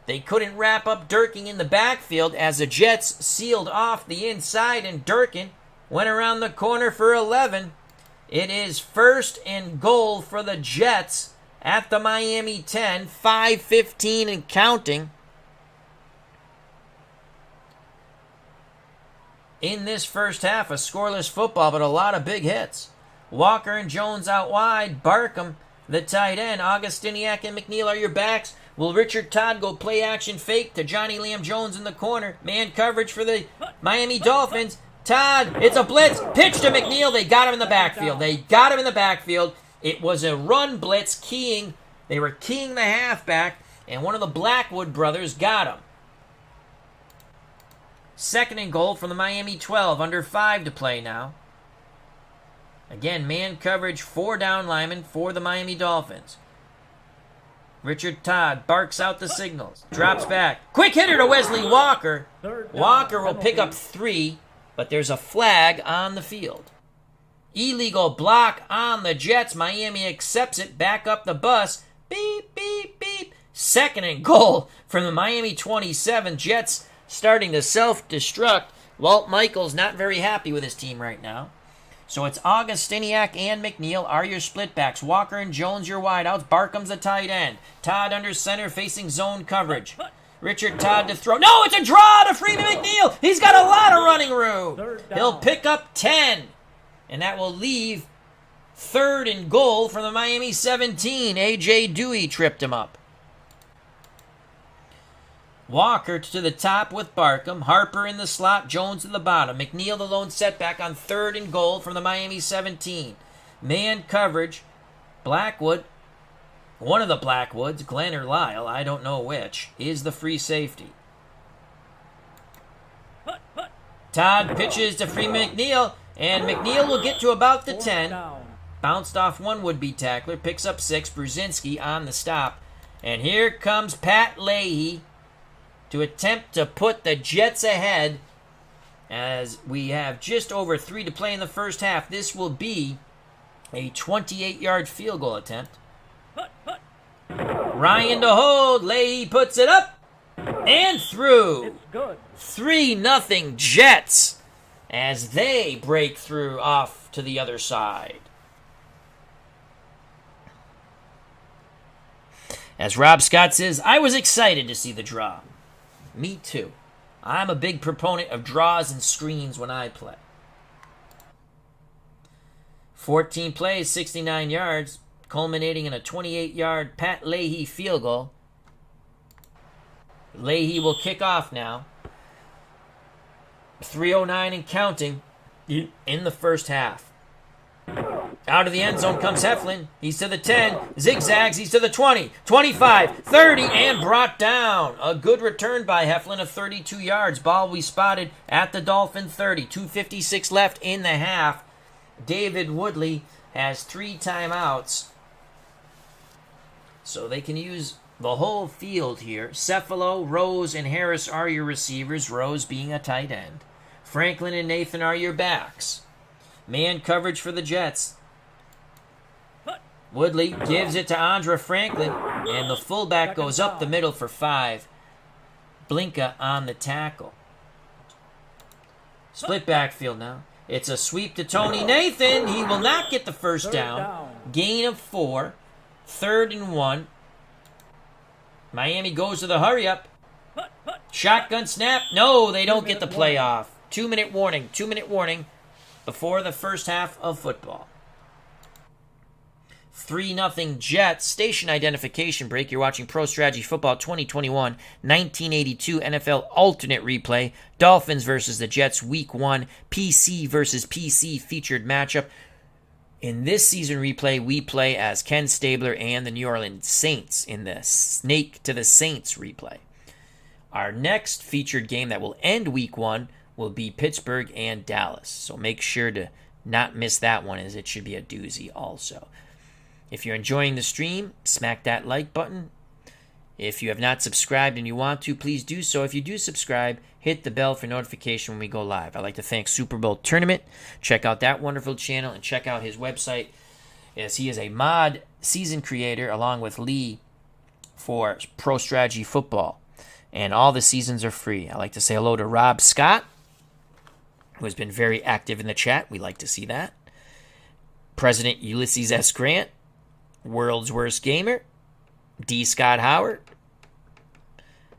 They couldn't wrap up Durkin in the backfield as the Jets sealed off the inside, and Durkin went around the corner for 11. It is 1st and goal for the Jets at the Miami 10, 5:15 and counting. In this first half, a scoreless football, but a lot of big hits. Walker and Jones out wide. Barkham, the tight end. Augustiniak and McNeil are your backs. Will Richard Todd go play action fake to Johnny Lamb Jones in the corner? Man coverage for the Miami Dolphins. Todd, it's a blitz. Pitch to McNeil. They got him in the backfield. It was a run blitz keying They were keying the halfback, and one of the Blackwood brothers got him. 2nd and goal from the Miami 12. Under 5 to play now. Again, man coverage, 4 down linemen for the Miami Dolphins. Richard Todd barks out the signals. Drops back. Quick hitter to Wesley Walker. Walker will pick up 3, but there's a flag on the field. Illegal block on the Jets. Miami accepts it. Back up the bus. Beep, beep, beep. 2nd and goal from the Miami 27. Jets starting to self-destruct. Walt Michaels not very happy with his team right now. So it's Augustiniak and McNeil are your split backs. Walker and Jones your wideouts. Barkham's the tight end. Todd under center facing zone coverage. Richard Todd to throw. No, it's a draw to Freeman McNeil. He's got a lot of running room. He'll pick up 10. And that will leave 3rd and goal from the Miami 17. A.J. Dewey tripped him up. Walker to the top with Barkham. Harper in the slot. Jones in the bottom. McNeil the lone setback on 3rd and goal from the Miami 17. Man coverage. Blackwood. One of the Blackwoods, Glenn or Lyle, I don't know which, is the free safety. Todd pitches to Freeman McNeil, and McNeil will get to about the 10. Bounced off one would-be tackler. Picks up 6. Brzezinski on the stop. And here comes Pat Leahy to attempt to put the Jets ahead as we have just over 3 to play in the first half. This will be a 28-yard field goal attempt. Ryan to hold. Leahy puts it up and through. 3-0 Jets as they break through off to the other side. As Rob Scott says, I was excited to see the draw. Me too. I'm a big proponent of draws and screens when I play. 14 plays, 69 yards, culminating in a 28-yard Pat Leahy field goal. Leahy will kick off now. 3:09 and counting in the first half. Out of the end zone comes Heflin. He's to the 10. Zigzags. He's to the 20. 25. 30. And brought down. A good return by Heflin of 32 yards. Ball we spotted at the Dolphin 30. 2:56 left in the half. David Woodley has 3 timeouts. So they can use the whole field here. Cephalo, Rose, and Harris are your receivers. Rose being a tight end. Franklin and Nathan are your backs. Man coverage for the Jets. Woodley gives it to Andra Franklin, and the fullback goes up the middle for 5. Blinka on the tackle. Split backfield now. It's a sweep to Tony Nathan. He will not get the first down. Gain of 4. 3rd and 1. Miami goes to the hurry up. Shotgun snap. No, they don't get the play off. 2-minute warning. 2-minute warning before the first half of football. 3-0 Jets. Station identification break. You're watching Pro Strategy Football 2021, 1982 NFL alternate replay. Dolphins versus the Jets, Week 1. PC versus PC featured matchup. In this season replay, we play as Ken Stabler and the New Orleans Saints in the Snake to the Saints replay. Our next featured game that will end Week 1 will be Pittsburgh and Dallas. So make sure to not miss that one, as it should be a doozy also. If you're enjoying the stream, smack that like button. If you have not subscribed and you want to, please do so. If you do subscribe, hit the bell for notification when we go live. I'd like to thank Super Bowl Tournament. Check out that wonderful channel and check out his website, as he is a mod season creator along with Lee for Pro Strategy Football. And all the seasons are free. I'd like to say hello to Rob Scott, who has been very active in the chat. We like to see that. President Ulysses S. Grant, World's Worst Gamer, D. Scott Howard,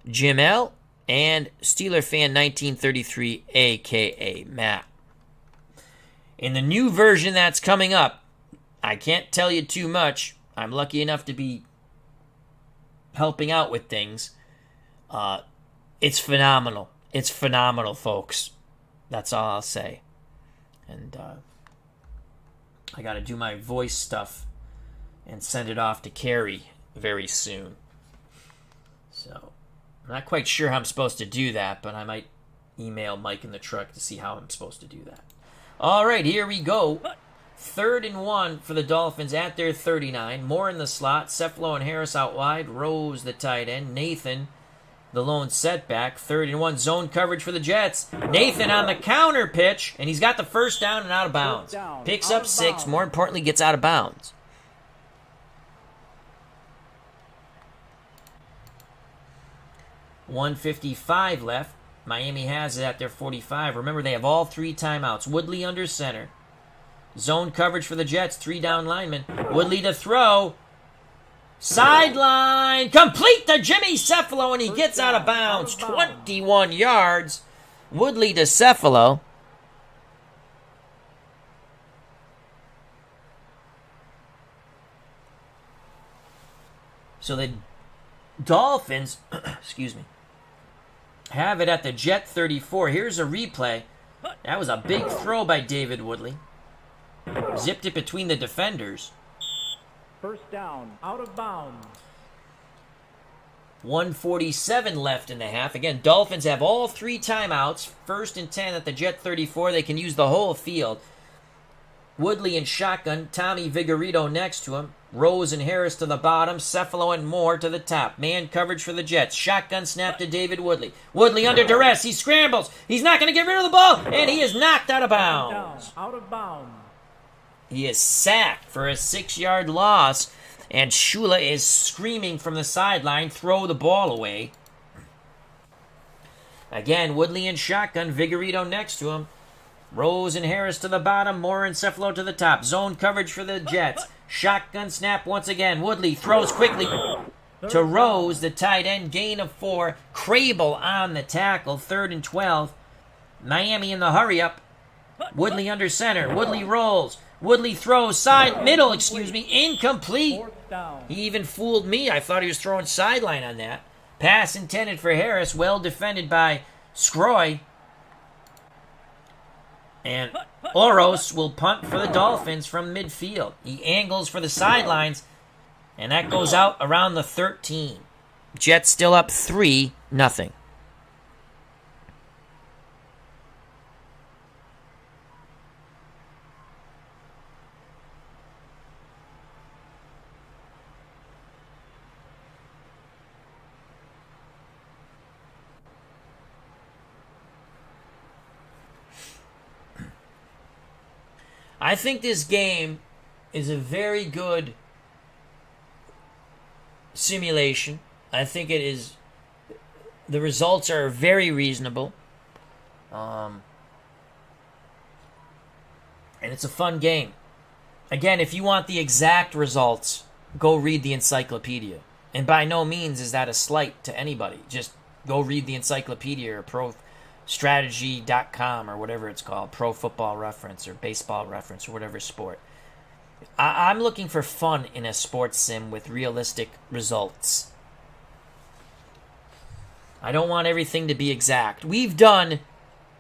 Jim L., and Steeler Fan 1933, a.k.a. Matt. In the new version that's coming up, I can't tell you too much. I'm lucky enough to be helping out with things. It's phenomenal. It's phenomenal, folks. That's all I'll say. And I got to do my voice stuff and send it off to Carrie very soon. So, I'm not quite sure how I'm supposed to do that, but I might email Mike in the truck to see how I'm supposed to do that. All right, here we go. 3rd and 1 for the Dolphins at their 39. Moore in the slot. Cefalo and Harris out wide. Rose, the tight end. Nathan, the lone setback. 3rd and 1. Zone coverage for the Jets. Nathan on the counter pitch, and he's got the first down and out of bounds. Picks up 6. More importantly, gets out of bounds. .155 left. Miami has it at their 45. Remember, they have all 3 timeouts. Woodley under center. Zone coverage for the Jets. 3 down linemen. Woodley to throw. Sideline. Complete to Jimmy Cefalo, and he gets out of bounds. 21 yards. Woodley to Cefalo. So the Dolphins, excuse me, have it at the Jet 34. Here's a replay. That was a big throw by David Woodley. Zipped it between the defenders. First down, out of bounds. 1:47 left in the half. Again, Dolphins have all 3 timeouts. 1st and 10 at the Jet 34. They can use the whole field. Woodley in shotgun. Tommy Vigorito next to him. Rose and Harris to the bottom. Cefalo and Moore to the top. Man coverage for the Jets. Shotgun snap to David Woodley. Woodley under duress. He scrambles. He's not going to get rid of the ball. And he is knocked out of bounds. Out of bounds. He is sacked for a 6-yard loss. And Shula is screaming from the sideline, throw the ball away. Again, Woodley in shotgun. Vigorito next to him. Rose and Harris to the bottom. Moore and Cefalo to the top. Zone coverage for the Jets. Shotgun snap once again. Woodley throws quickly to Rose, the tight end. Gain of 4. Crable on the tackle. 3rd and 12. Miami in the hurry up. Woodley under center. Woodley rolls. Woodley throws middle, incomplete. He even fooled me. I thought he was throwing sideline on that. Pass intended for Harris. Well defended by Scroy. And Oros will punt for the Dolphins from midfield. He angles for the sidelines, and that goes out around the 13. Jets still up 3-0. I think this game is a very good simulation. I think it is. The results are very reasonable. And it's a fun game. Again, if you want the exact results, go read the encyclopedia. And by no means is that a slight to anybody. Just go read the encyclopedia or ProStrategy.com or whatever it's called, Pro Football Reference or Baseball Reference or whatever sport. I'm looking for fun in a sports sim with realistic results. I don't want everything to be exact. We've done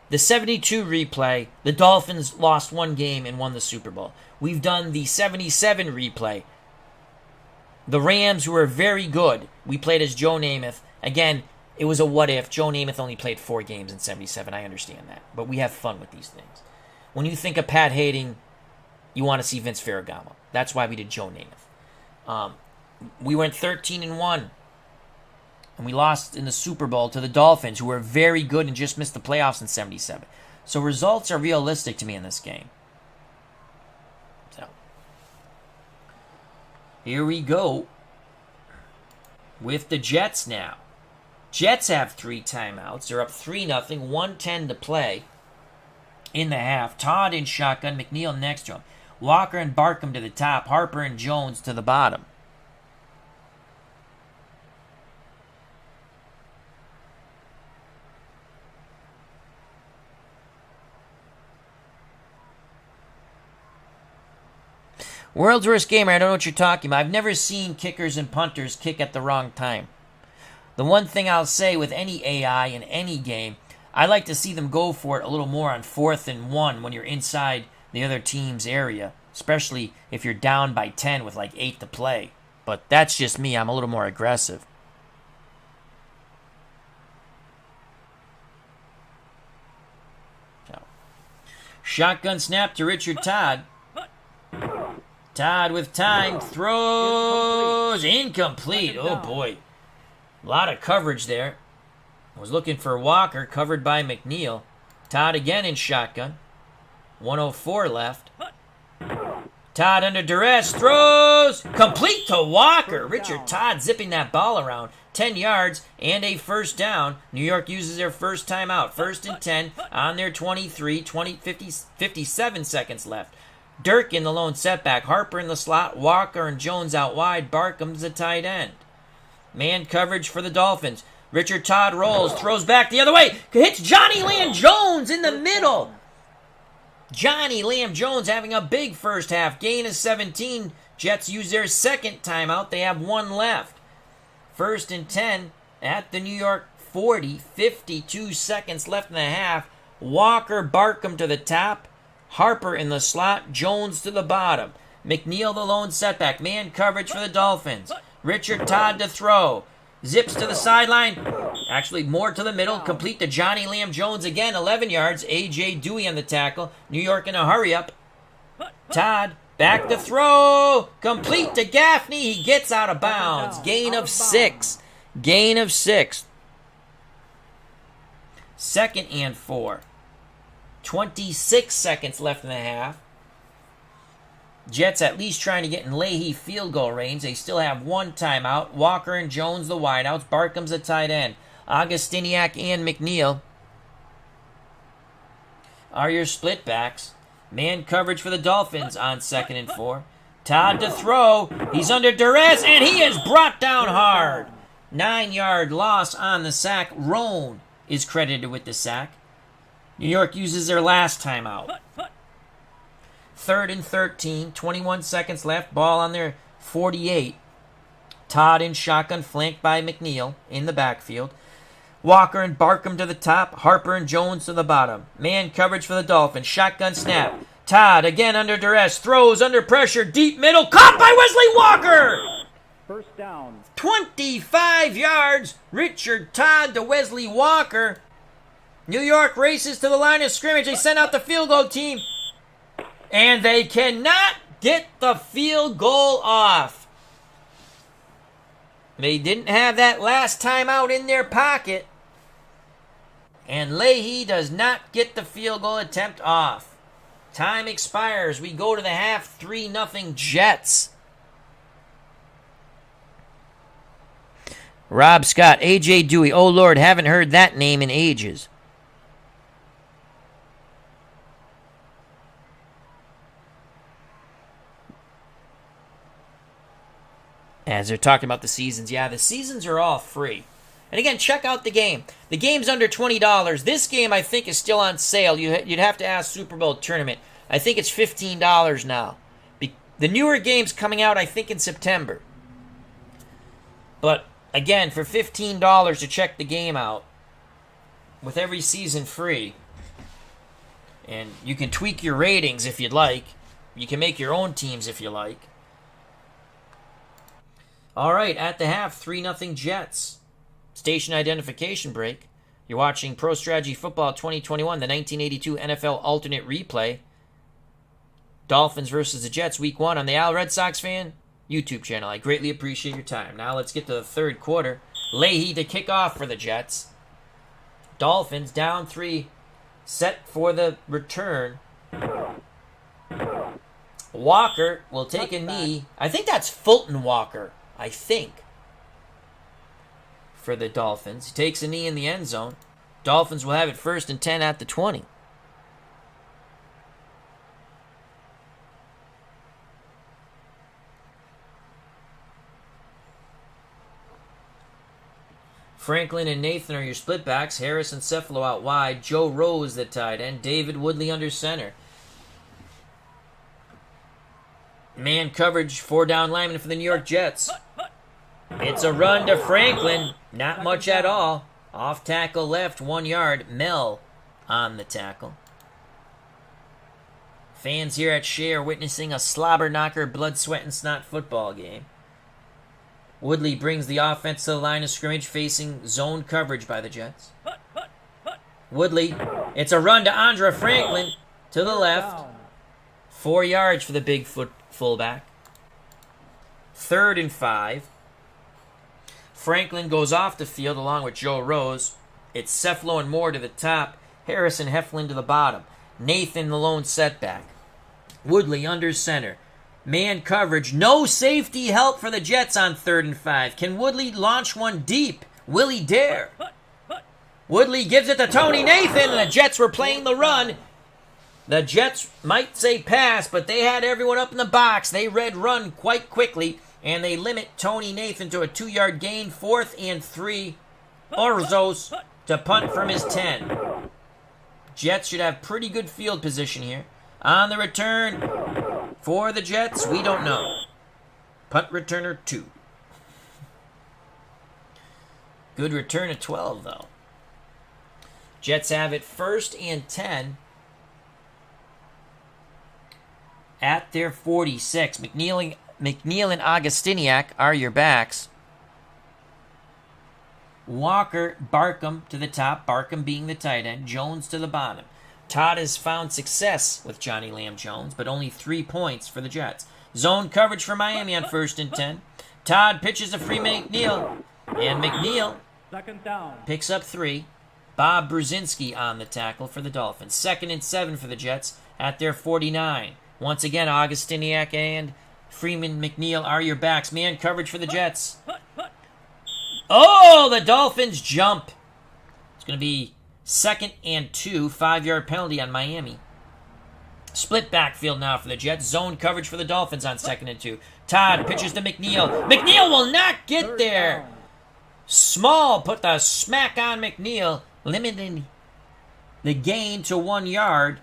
the 72 replay. The Dolphins lost 1 game and won the Super Bowl. We've done the 77 replay. The Rams, who are very good. We played as Joe Namath. Again, it was a what if. Joe Namath only played 4 games in 77. I understand that. But we have fun with these things. When you think of Pat Hating, you want to see Vince Ferragamo. That's why we did Joe Namath. We went 13-1. And we lost in the Super Bowl to the Dolphins, who were very good and just missed the playoffs in 77. So results are realistic to me in this game. So, here we go with the Jets now. Jets have 3 timeouts. They're up 3-0, 1:10 to play in the half. Todd in shotgun, McNeil next to him. Walker and Barkham to the top. Harper and Jones to the bottom. World's Worst Gamer, I don't know what you're talking about. I've never seen kickers and punters kick at the wrong time. The one thing I'll say with any AI in any game, I like to see them go for it a little more on 4th and 1 when you're inside the other team's area, especially if you're down by 10 with like 8 to play. But that's just me. I'm a little more aggressive. So, shotgun snap to Richard Todd. Todd with time. Throws. Incomplete. Oh, boy. A lot of coverage there. Was looking for Walker, covered by McNeil. Todd again in shotgun. 1:04 left. Todd under duress, throws, complete to Walker. Richard Todd zipping that ball around. 10 yards and a first down. New York uses their first timeout. 1st and 10 on their 23, 57 seconds left. Dirk in the lone setback. Harper in the slot. Walker and Jones out wide. Barkham's the tight end. Man coverage for the Dolphins. Richard Todd rolls, throws back the other way. Hits Johnny Lamb Jones in the middle. Johnny Lamb Jones having a big first half. Gain of 17. Jets use their second timeout. They have 1 left. 1st and 10 at the New York 40. 52 seconds left in the half. Walker, Barkham to the top. Harper in the slot. Jones to the bottom. McNeil the lone setback. Man coverage for the Dolphins. Richard Todd to throw. Zips to the sideline. Actually, more to the middle. Complete to Johnny Lamb Jones again. 11 yards. A.J. Dewey on the tackle. New York in a hurry up. Todd back to throw. Complete to Gaffney. He gets out of bounds. Gain of 6. Gain of 6. 2nd and 4. 26 seconds left in the half. Jets at least trying to get in Leahy field goal range. They still have 1 timeout. Walker and Jones the wideouts. Barkham's the tight end. Augustiniak and McNeil are your split backs. Man coverage for the Dolphins on 2nd and 4. Todd to throw. He's under duress, and he is brought down hard. 9-yard loss on the sack. Roan is credited with the sack. New York uses their last timeout. 3rd and 13, 21 seconds left. Ball on their 48. Todd in shotgun, flanked by McNeil in the backfield. Walker and Barkham to the top. Harper and Jones to the bottom. Man coverage for the Dolphins. Shotgun snap. Todd again under duress. Throws under pressure. Deep middle. Caught by Wesley Walker. First down. 25 yards. Richard Todd to Wesley Walker. New York races to the line of scrimmage. They send out the field goal team. And they cannot get the field goal off. They didn't have that last timeout in their pocket. And Leahy does not get the field goal attempt off. Time expires. We go to the half. 3-0 Jets. Rob Scott, A.J. Dewey. Oh, Lord, haven't heard that name in ages. As they're talking about the seasons. Yeah, the seasons are all free. And again, check out the game. The game's under $20. This game, I think, is still on sale. You'd have to ask Super Bowl Tournament. I think it's $15 now. The newer game's coming out, I think, in September. But, again, for $15 to check the game out, with every season free, and you can tweak your ratings if you'd like. You can make your own teams if you like. All right, at the half, 3-0 Jets. Station identification break. You're watching Pro Strategy Football 2021, the 1982 NFL Alternate Replay. Dolphins versus the Jets, Week 1 on the Red Sox Fan YouTube channel. I greatly appreciate your time. Now let's get to the third quarter. Leahy to kick off for the Jets. Dolphins down 3, set for the return. Walker will take a knee. I think that's Fulton Walker. I think, for the Dolphins. He takes a knee in the end zone. Dolphins will have it 1st and 10 at the 20. Franklin and Nathan are your split backs. Harris and Cephalo out wide. Joe Rose the tight end. David Woodley under center. Man coverage, 4 down linemen for the New York Jets. It's a run to Franklin. Not much at all. Off tackle left, 1 yard. Mel on the tackle. Fans here at Shea are witnessing a slobber knocker, blood, sweat, and snot football game. Woodley brings the offense to the line of scrimmage, facing zone coverage by the Jets. Woodley, it's a run to Andra Franklin to the left. 4 yards for the big fullback. 3rd and 5. Franklin goes off the field along with Joe Rose. It's Cefalo and Moore to the top. Harris and Heflin to the bottom. Nathan the lone setback. Woodley under center. Man coverage. No safety help for the Jets on 3rd and 5. Can Woodley launch one deep? Will he dare? Woodley gives it to Tony Nathan, and the Jets were playing the run. The Jets might say pass, but they had everyone up in the box. They read run quite quickly, and they limit Tony Nathan to a 2-yard gain. 4th and 3. Orzos to punt from his 10. Jets should have pretty good field position here. On the return for the Jets, we don't know. Punt returner 2. Good return of 12, though. Jets have it 1st and 10 at their 46. McNeil and Augustiniak are your backs. Walker, Barkham to the top, Barkham being the tight end, Jones to the bottom. Todd has found success with Johnny Lamb Jones, but only 3 points for the Jets. Zone coverage for Miami on 1st and 10. Todd pitches to Freeman McNeil, and McNeil picks up 3. Bob Brzezinski on the tackle for the Dolphins. 2nd and 7 for the Jets at their 49. Once again, Augustiniak and Freeman McNeil are your backs. Man coverage for the Jets. Oh, the Dolphins jump. It's going to be 2nd and 2, 5-yard penalty on Miami. Split backfield now for the Jets. Zone coverage for the Dolphins on 2nd and 2. Todd pitches to McNeil. McNeil will not get there. Small put the smack on McNeil, limiting the gain to 1 yard.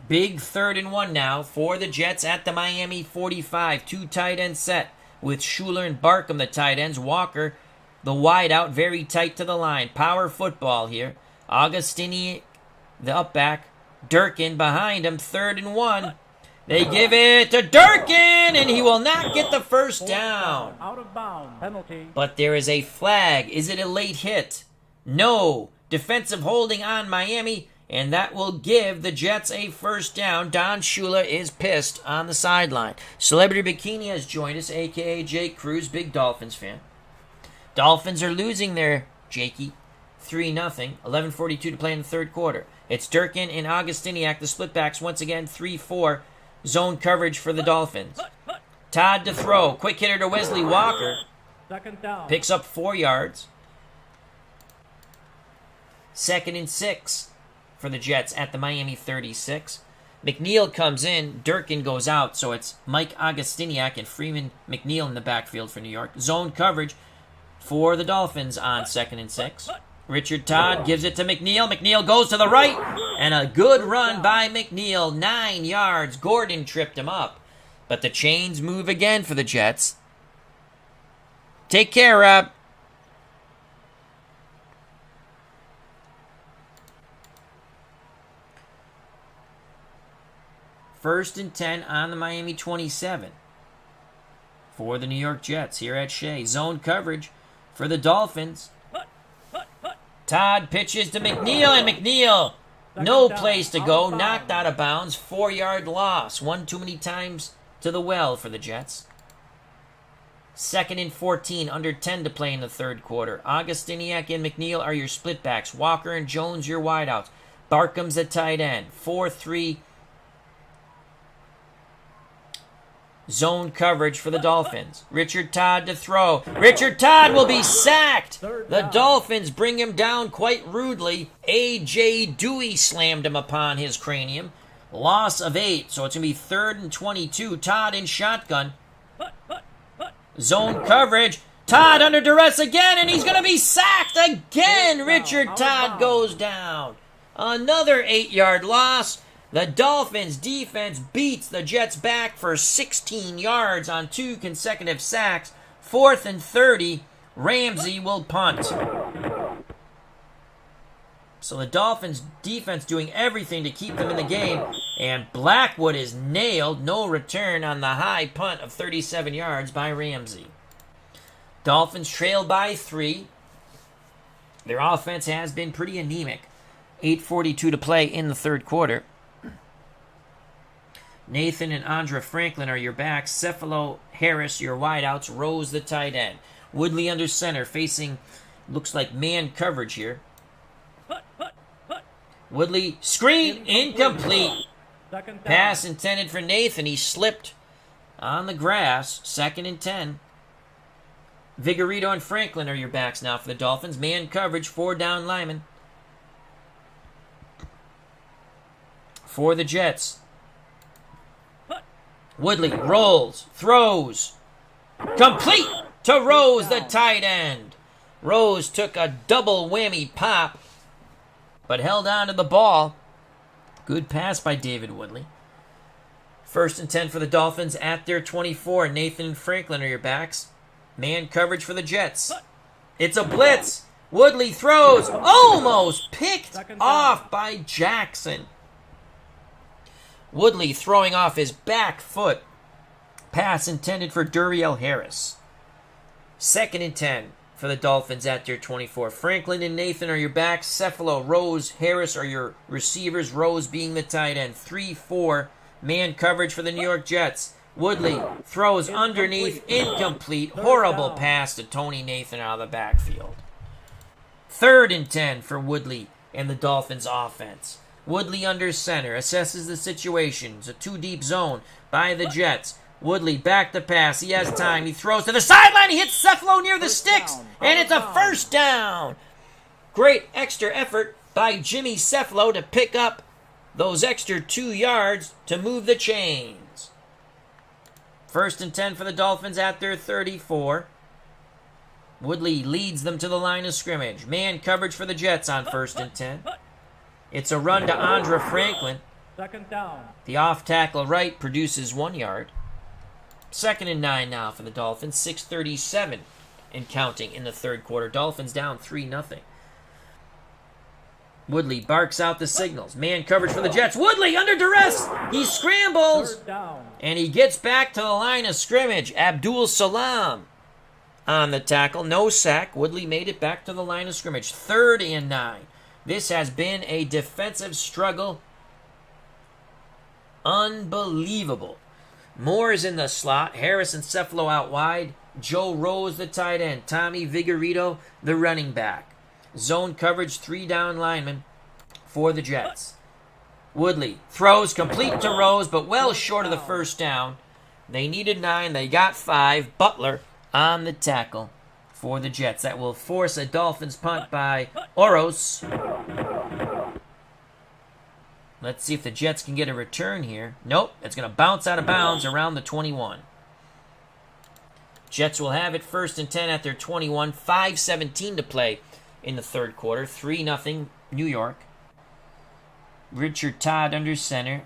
Big 3rd and 1 now for the Jets at the Miami 45. 2 tight end set with Schuler and Barkham, the tight ends. Walker, the wide out, very tight to the line. Power football here. Augustini, the up back. Durkin behind him. 3rd and 1. They give it to Durkin, and he will not get the first down. Out of bounds. Penalty. But there is a flag. Is it a late hit? No. Defensive holding on Miami, and that will give the Jets a first down. Don Shula is pissed on the sideline. Celebrity Bikini has joined us, a.k.a. Jake Cruz, big Dolphins fan. Dolphins are losing there, Jakey. 3-0. 11:42 to play in the 3rd quarter. It's Durkin and Augustiniak, the splitbacks, once again, 3-4. Zone coverage for the Dolphins. Todd to throw. Quick hitter to Wesley Walker. 2nd down. Picks up 4 yards. 2nd and 6 for the Jets at the Miami 36. McNeil comes in. Durkin goes out. So it's Mike Augustiniak and Freeman McNeil in the backfield for New York. Zone coverage for the Dolphins on 2nd and 6. Richard Todd gives it to McNeil. McNeil goes to the right. And a good run by McNeil. 9 yards. Gordon tripped him up. But the chains move again for the Jets. Take care, Rob. First and 10 on the Miami 27 for the New York Jets here at Shea. Zone coverage for the Dolphins. Todd pitches to McNeil, and McNeil, no place to go, knocked out of bounds, 4-yard loss. One too many times to the well for the Jets. 2nd and 14, under 10 to play in the 3rd quarter. Augustiniak and McNeil are your splitbacks. Walker and Jones your wideouts. Barkham's a tight end. 4-3 zone coverage for the Dolphins. Richard Todd to throw. Richard Todd will be sacked. The Dolphins bring him down quite rudely. A.J. Dewey slammed him upon his cranium. Loss of 8, so it's going to be 3rd and 22. Todd in shotgun. Zone coverage. Todd under duress again, and he's going to be sacked again. Richard Todd goes down. Another 8-yard loss. The Dolphins defense beats the Jets back for 16 yards on 2 consecutive sacks. 4th and 30. Ramsey will punt. So the Dolphins defense doing everything to keep them in the game. And Blackwood is nailed. No return on the high punt of 37 yards by Ramsey. Dolphins trail by 3. Their offense has been pretty anemic. 8:42 to play in the third quarter. Nathan and Andra Franklin are your backs. Cephalo Harris, your wideouts. Rose, the tight end. Woodley under center, facing, looks like man coverage here. Woodley, screen, incomplete. Pass intended for Nathan. He slipped on the grass. 2nd and 10. Vigorito and Franklin are your backs now for the Dolphins. Man coverage, 4 down linemen. For the Jets. Woodley rolls, throws. Complete to Rose, the tight end. Rose took a double whammy pop, but held on to the ball. Good pass by David Woodley. 1st and 10 for the Dolphins at their 24. Nathan and Franklin are your backs. Man coverage for the Jets. It's a blitz. Woodley throws. Almost picked off by Jackson. Woodley throwing off his back foot. Pass intended for Duriel Harris. 2nd and 10 for the Dolphins at their 24. Franklin and Nathan are your backs. Cephalo, Rose, Harris are your receivers. Rose being the tight end. 3-4 man coverage for the New York Jets. Woodley throws underneath. Incomplete. Horrible pass to Tony Nathan out of the backfield. 3rd and 10 for Woodley and the Dolphins offense. Woodley under center, assesses the situation. It's a 2-deep zone by the Jets. Woodley back to pass. He has time. He throws to the sideline. He hits Cephalo near the sticks. And it's a 1st down. Great extra effort by Jimmy Cephalo to pick up those extra 2 yards to move the chains. 1st and 10 for the Dolphins at their 34. Woodley leads them to the line of scrimmage. Man coverage for the Jets on 1st and 10. It's a run to Andra Franklin. 2nd down. The off tackle right produces 1 yard. 2nd and 9 now for the Dolphins. 6:37 and counting in the third quarter. Dolphins down 3-0. Woodley barks out the signals. Man coverage for the Jets. Woodley under duress. He scrambles. And he gets back to the line of scrimmage. Abdul Salam on the tackle. No sack. Woodley made it back to the line of scrimmage. 3rd and 9. This has been a defensive struggle. Unbelievable. Moore is in the slot. Harris and Cephalo out wide. Joe Rose, the tight end. Tommy Vigorito, the running back. Zone coverage, 3 down linemen for the Jets. Woodley throws complete to Rose, but well short of the 1st down. They needed 9. They got 5. Butler on the tackle for the Jets. That will force a Dolphins punt by Oros. Let's see if the Jets can get a return here. Nope, it's going to bounce out of bounds around the 21. Jets will have it 1st and 10 at their 21. 5:17 to play in the third quarter. 3-0 New York. Richard Todd under center.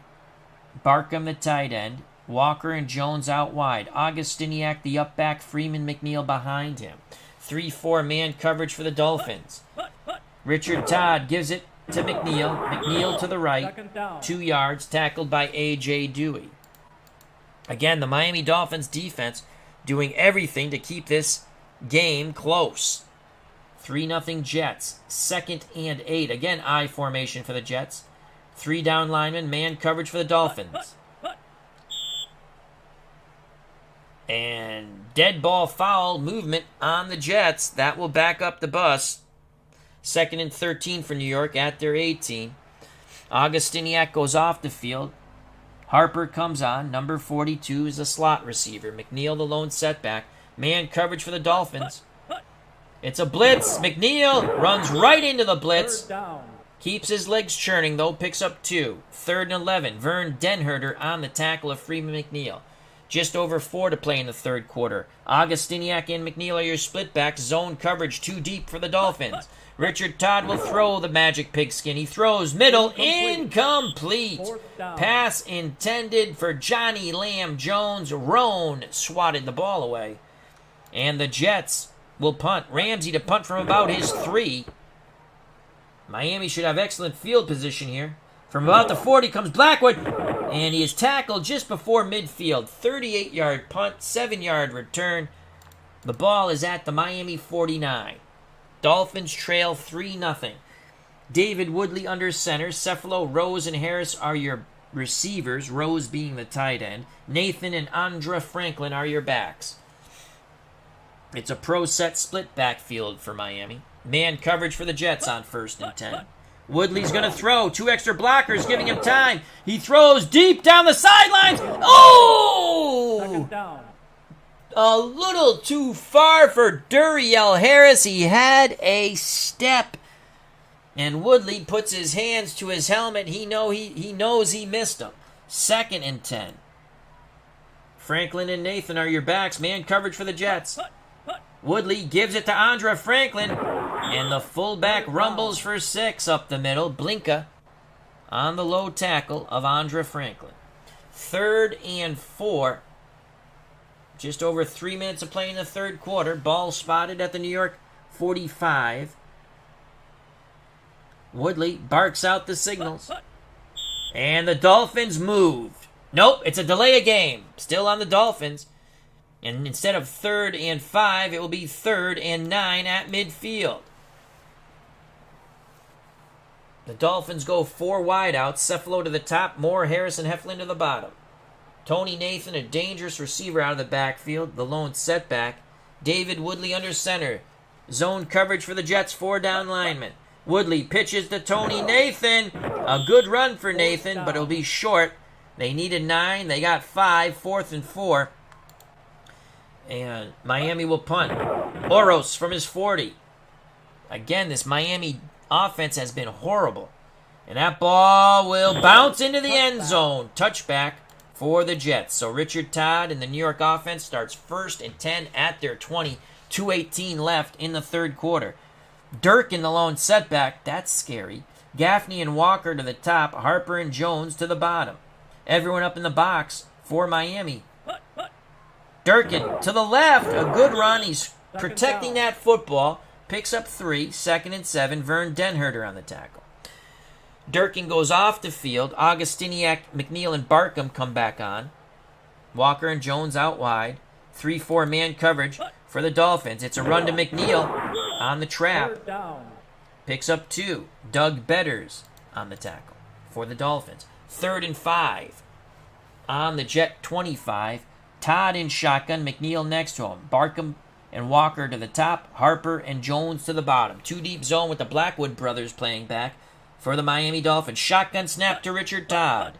Barkham the tight end. Walker and Jones out wide. Augustiniak the up back. Freeman McNeil behind him. 3-4 man coverage for the Dolphins. Richard Todd gives it to McNeil. McNeil to the right. 2 yards. Tackled by A.J. Dewey. Again, the Miami Dolphins defense doing everything to keep this game close. 3-0 Jets. 2nd and 8. Again, I formation for the Jets. 3 down linemen. Man coverage for the Dolphins. And dead ball foul movement on the Jets. That will back up the bus. 2nd and 13 for New York at their 18. Augustiniak goes off the field. Harper comes on. Number 42 is a slot receiver. McNeil the lone setback. Man coverage for the Dolphins. It's a blitz. McNeil runs right into the blitz. Keeps his legs churning, though. Picks up 2. 3rd and 11. Vern Denherter on the tackle of Freeman McNeil. Just over 4 to play in the third quarter. Augustiniak and McNeil are your split backs. Zone coverage too deep for the Dolphins. Richard Todd will throw the magic pigskin. He throws middle. Incomplete. Pass intended for Johnny Lamb Jones. Roan swatted the ball away. And the Jets will punt. Ramsey to punt from about his 3. Miami should have excellent field position here. From about the 40 comes Blackwood, and he is tackled just before midfield. 38-yard punt, 7-yard return. The ball is at the Miami 49. Dolphins trail 3-0. David Woodley under center. Cephalo, Rose, and Harris are your receivers, Rose being the tight end. Nathan and Andra Franklin are your backs. It's a pro set split backfield for Miami. Man coverage for the Jets on 1st and 10. Woodley's going to throw. 2 extra blockers giving him time. He throws deep down the sidelines. Oh! Second down. A little too far for Duriel Harris. He had a step. And Woodley puts his hands to his helmet. He knows he missed him. 2nd and 10. Franklin and Nathan are your backs. Man coverage for the Jets. Woodley gives it to Andra Franklin. And the fullback rumbles for 6 up the middle. Blinka on the low tackle of Andra Franklin. 3rd and 4. Just over 3 minutes of play in the third quarter. Ball spotted at the New York 45. Woodley barks out the signals. And the Dolphins moved. Nope, it's a delay of game. Still on the Dolphins. And instead of 3rd and 5, it will be 3rd and 9 at midfield. The Dolphins go 4 wideouts. Cephalo to the top. Moore, Harris, and Heflin to the bottom. Tony Nathan, a dangerous receiver out of the backfield. The lone setback. David Woodley under center. Zone coverage for the Jets. 4 down linemen. Woodley pitches to Tony Nathan. A good run for Nathan, but it'll be short. They needed 9. They got 5. 4th and 4. And Miami will punt. Oros from his 40. Again, this Miami offense has been horrible. And that ball will bounce into the end zone. Touchback for the Jets. So Richard Todd and the New York offense starts 1st and 10 at their 20. 2:18 left in the third quarter. Dirk in the lone setback. That's scary. Gaffney and Walker to the top. Harper and Jones to the bottom. Everyone up in the box for Miami. Durkin to the left. A good run. He's protecting that football. Picks up 3. 2nd and 7. Vern Denherter on the tackle. Durkin goes off the field. Augustiniak, McNeil, and Barkham come back on. Walker and Jones out wide. 3-4 man coverage for the Dolphins. It's a run to McNeil on the trap. Picks up 2. Doug Betters on the tackle for the Dolphins. 3rd and 5 on the Jet 25. Todd in shotgun. McNeil next to him. Barkham and Walker to the top. Harper and Jones to the bottom. 2 deep zone with the Blackwood brothers playing back for the Miami Dolphins. Shotgun snap to Richard Todd.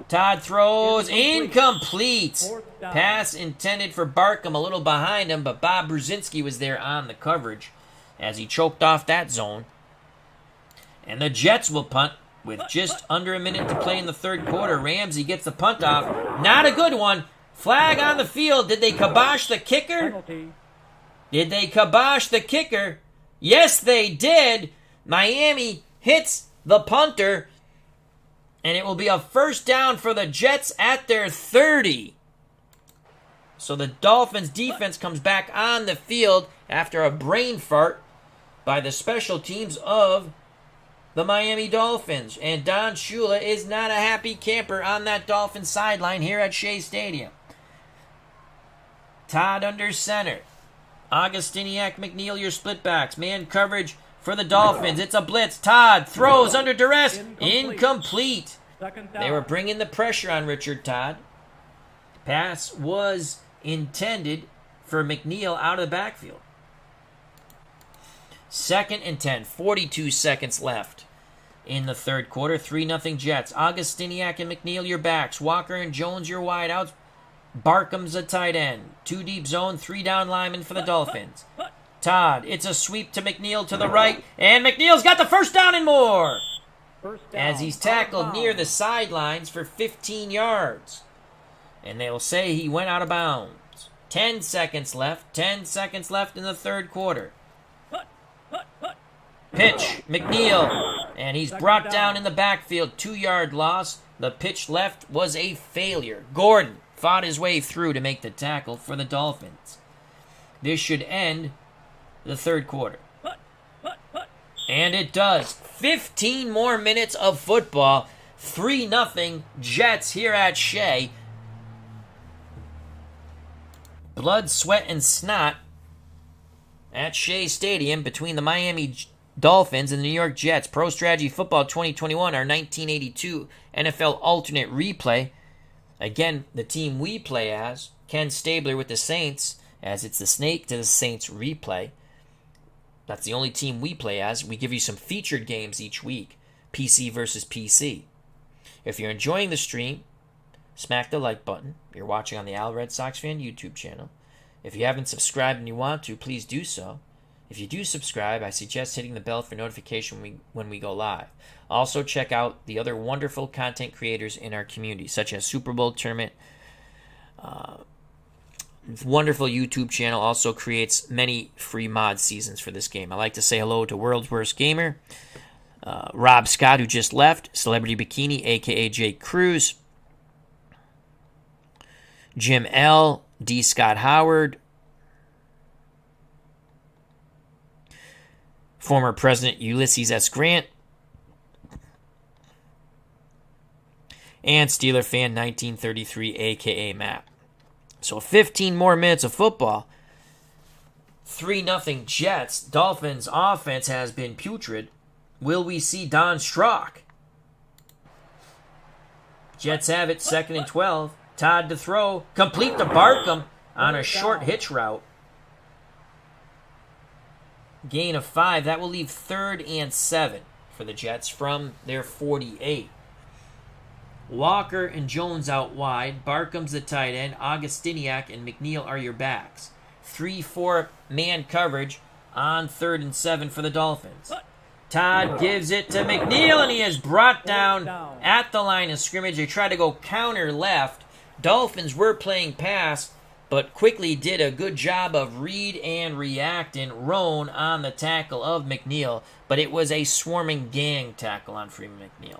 Todd throws. Incomplete. Pass intended for Barkham, a little behind him, but Bob Brzezinski was there on the coverage as he choked off that zone. And the Jets will punt with just under a minute to play in the third quarter. Ramsey gets the punt off. Not a good one. Flag on the field. Did they kibosh the kicker? Penalty. Did they kibosh the kicker? Yes, they did. Miami hits the punter, and it will be a first down for the Jets at their 30. So the Dolphins defense comes back on the field after a brain fart by the special teams of the Miami Dolphins. And Don Shula is not a happy camper on that Dolphins sideline here at Shea Stadium. Todd under center. Augustiniak, McNeil, your split backs. Man coverage for the Dolphins. It's a blitz. Todd throws under duress. Incomplete. They were bringing the pressure on Richard Todd. Pass was intended for McNeil out of the backfield. 2nd and 10. 42 seconds left in the third quarter. 3-0 Jets. Augustiniak and McNeil, your backs. Walker and Jones, your wideouts. Barkham's a tight end. 2 deep zone, 3 down linemen for the Dolphins. Todd, it's a sweep to McNeil to the right, and McNeil's got the first down and more as he's tackled near the sidelines for 15 yards. And they'll say he went out of bounds. 10 seconds left. 10 seconds left in the third quarter. Pitch, McNeil, and he's brought down in the backfield. 2-yard loss. The pitch left was a failure. Gordon fought his way through to make the tackle for the Dolphins. This should end the third quarter. And it does. 15 more minutes of football. 3-0 Jets here at Shea. Blood, sweat, and snot at Shea Stadium between the Miami Dolphins and the New York Jets. Pro Strategy Football 2021, our 1982 NFL alternate replay. Again, the team we play as, Ken Stabler with the Saints, as it's the Snake to the Saints replay. That's the only team we play as. We give you some featured games each week, PC versus PC. If you're enjoying the stream, smack the like button. You're watching on the Red Sox Fan YouTube channel. If you haven't subscribed and you want to, please do so. If you do subscribe, I suggest hitting the bell for notification when we go live. Also, check out the other wonderful content creators in our community, such as Super Bowl Tournament. Wonderful YouTube channel also creates many free mod seasons for this game. I like to say hello to World's Worst Gamer, Rob Scott, who just left, Celebrity Bikini, a.k.a. Jake Cruz, Jim L., D. Scott Howard, former President Ulysses S. Grant, and Steeler Fan 1933, a.k.a. Matt. So 15 more minutes of football. 3-0 Jets. Dolphins offense has been putrid. Will we see Don Strock? Jets have it, 2nd and 12. Todd to throw. Complete to Barkham on a short hitch route. Gain of 5. That will leave 3rd and 7 for the Jets from their 48. Walker and Jones out wide. Barkham's the tight end. Augustiniak and McNeil are your backs. 3-4 man coverage on 3rd and 7 for the Dolphins. Todd gives it to McNeil, and he is brought down at the line of scrimmage. They try to go counter left. Dolphins were playing pass, but quickly did a good job of read and react, and Roan on the tackle of McNeil, but it was a swarming gang tackle on Freeman McNeil.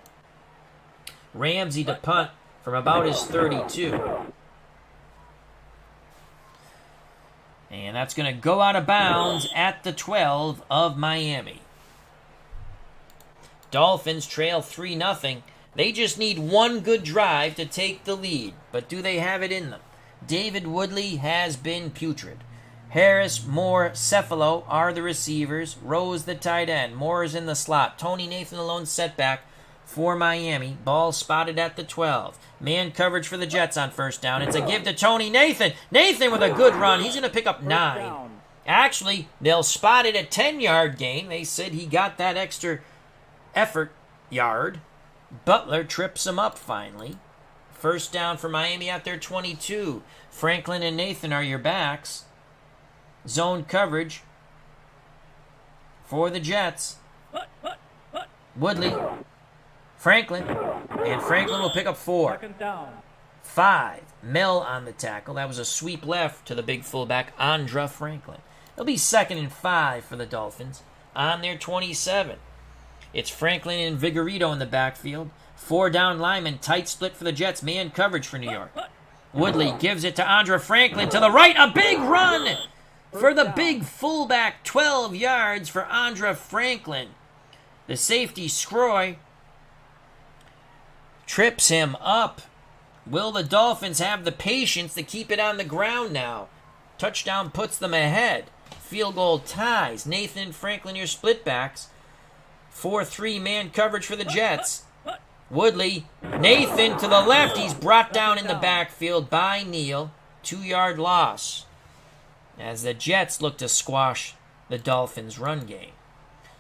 Ramsey to punt from about his 32. And that's going to go out of bounds at the 12 of Miami. Dolphins trail 3-0. They just need one good drive to take the lead. But do they have it in them? David Woodley has been putrid. Harris, Moore, Cephalo are the receivers. Rose the tight end. Moore is in the slot. Tony Nathan alone setback for Miami. Ball spotted at the 12. Man coverage for the Jets on 1st down. It's a give to Tony Nathan. Nathan with a good run. He's going to pick up 9. Actually, they'll spot it at 10-yard gain. They said he got that extra effort yard. Butler trips him up finally. 1st down for Miami at their 22. Franklin and Nathan are your backs. Zone coverage for the Jets. Woodley. Franklin. And Franklin will pick up 4. 2nd down. 5. Mel on the tackle. That was a sweep left to the big fullback, Andra Franklin. It'll be 2nd and 5 for the Dolphins on their 27. It's Franklin and Vigorito in the backfield. 4 down linemen, tight split for the Jets. Man coverage for New York. Woodley gives it to Andra Franklin to the right. A big run for the big fullback. 12 yards for Andra Franklin. The safety, Scroy, trips him up. Will the Dolphins have the patience to keep it on the ground now? Touchdown puts them ahead. Field goal ties. Nathan and Franklin, your split backs. 4-3 man coverage for the Jets. Woodley, Nathan to the left. He's brought down in the backfield by Neal. 2-yard loss as the Jets look to squash the Dolphins' run game.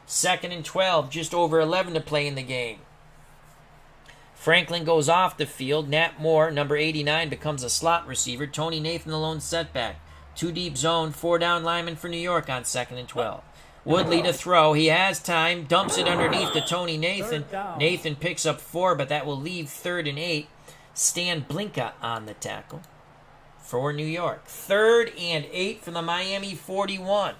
2nd and 12, just over 11 to play in the game. Franklin goes off the field. Nat Moore, number 89, becomes a slot receiver. Tony Nathan, the lone setback. 2 deep zone, 4 down lineman for New York on 2nd and 12. Woodley to throw. He has time. Dumps it underneath to Tony Nathan. Nathan picks up 4, but that will leave 3rd and 8. Stan Blinka on the tackle for New York. 3rd and 8 from the Miami 41.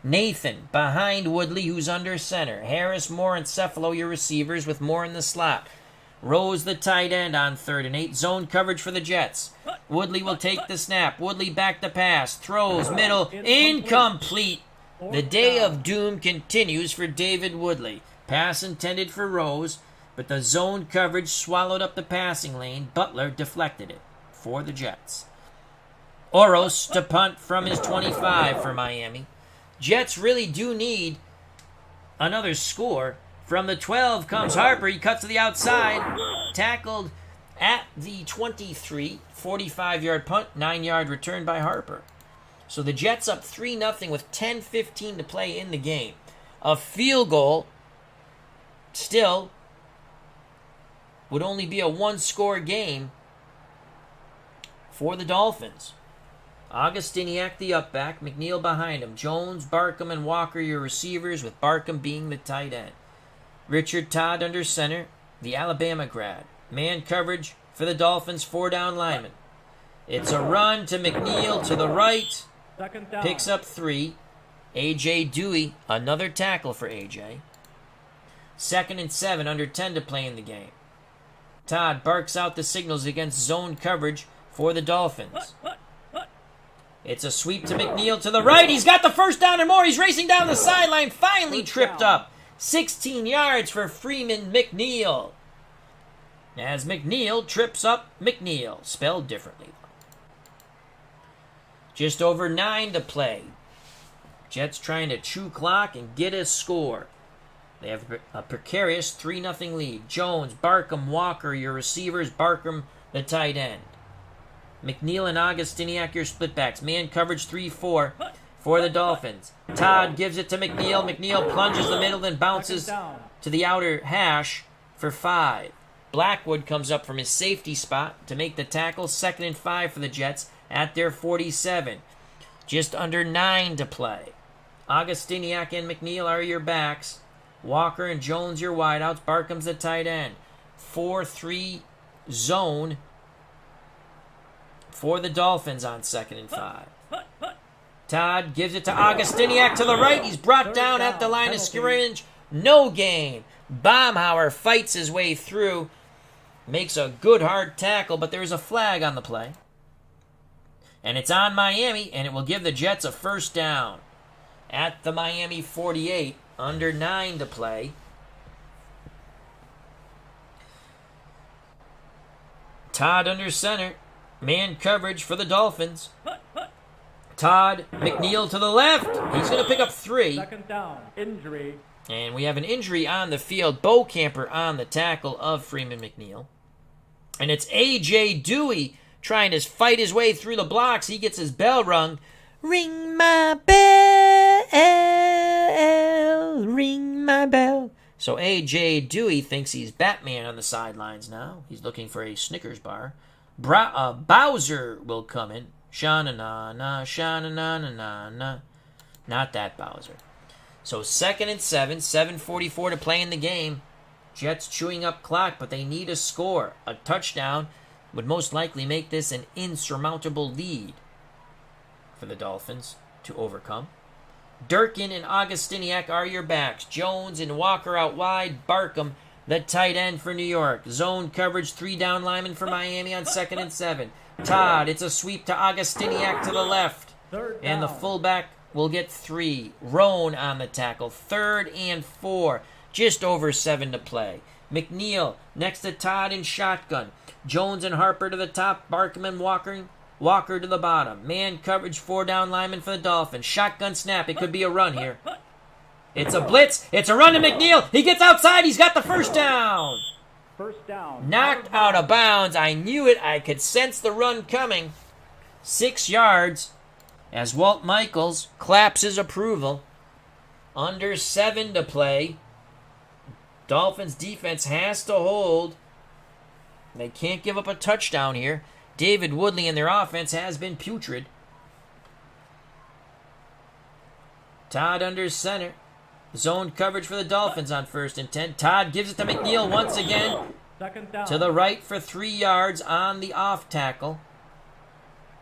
Nathan behind Woodley, who's under center. Harris, Moore, and Cephalo, your receivers, with Moore in the slot. Rose the tight end on 3rd and 8. Zone coverage for the Jets. Woodley will take the snap. Woodley back to pass. Throws middle. Incomplete The day of doom continues for David Woodley. Pass intended for Rose, but the zone coverage swallowed up the passing lane. Butler deflected it for the Jets. Oros to punt from his 25 for Miami. Jets really do need another score. From the 12 comes Harper. He cuts to the outside. Tackled at the 23. 45-yard punt, 9-yard return by Harper. So the Jets up 3-0 with 10:15 to play in the game. A field goal still would only be a one-score game for the Dolphins. Augustiniak, the upback, McNeil behind him. Jones, Barkham, and Walker, your receivers, with Barkham being the tight end. Richard Todd under center, the Alabama grad. Man coverage for the Dolphins, 4-down lineman. It's a run to McNeil to the right. Picks up 3. A.J. Dewey, another tackle for A.J. 2nd and 7, under 10 to play in the game. Todd barks out the signals against zone coverage for the Dolphins. It's a sweep to McNeil to the right. He's got the first down and more. He's racing down the sideline. Finally tripped up. 16 yards for Freeman McNeil. As McNeil trips up McNeil, spelled differently. Just over 9 to play. Jets trying to chew clock and get a score. They have a precarious 3-0 lead. Jones, Barkham, Walker, your receivers. Barkham, the tight end. McNeil and Augustiniak, your splitbacks. Man coverage 3-4 for the Dolphins. Todd gives it to McNeil. McNeil plunges the middle and bounces to the outer hash for 5. Blackwood comes up from his safety spot to make the tackle. 2nd and 5 for the Jets at their 47. Just under 9 to play. Augustiniak and McNeil are your backs. Walker and Jones your wideouts. Barkham's the tight end. 4-3 zone for the Dolphins on 2nd and 5. Todd gives it to Augustiniak to the right. He's brought down at the line of scrimmage. No gain. Baumhauer fights his way through. Makes a good hard tackle, but there is a flag on the play. And it's on Miami, and it will give the Jets a first down. At the Miami 48, under 9 to play. Todd under center. Man coverage for the Dolphins. Todd, McNeil to the left. He's going to pick up 3. 2nd down, injury. And we have an injury on the field. Camper on the tackle of Freeman McNeil. And it's A.J. Dewey trying to fight his way through the blocks. He gets his bell rung. Ring my bell, ring my bell. So A.J. Dewey thinks he's Batman on the sidelines now. He's looking for a Snickers bar. Bowser will come in. Sha-na-na-na, sha-na-na-na-na. Not that Bowser. So 2nd and 7, 7:44 to play in the game. Jets chewing up clock, but they need a score. A touchdown would most likely make this an insurmountable lead for the Dolphins to overcome. Durkin and Augustiniak are your backs. Jones and Walker out wide. Barkham, the tight end for New York. Zone coverage, 3-down lineman for Miami on 2nd and 7. Todd, it's a sweep to Augustiniak to the left. And the fullback will get 3. Roan on the tackle. 3rd and 4. Just over 7 to play. McNeil next to Todd in shotgun. Jones and Harper to the top. Barkham and Walker to the bottom. Man coverage, 4-down lineman for the Dolphins. Shotgun snap. It could be a run here. It's a blitz. It's a run to McNeil. He gets outside. He's got the first down. First down. Knocked out of bounds. I knew it. I could sense the run coming. 6 yards as Walt Michaels claps his approval. Under 7 to play. Dolphins defense has to hold. They can't give up a touchdown here. David Woodley and their offense has been putrid. Todd under center. Zone coverage for the Dolphins on 1st and 10. Todd gives it to McNeil once again. 2nd down. To the right for 3 yards on the off tackle.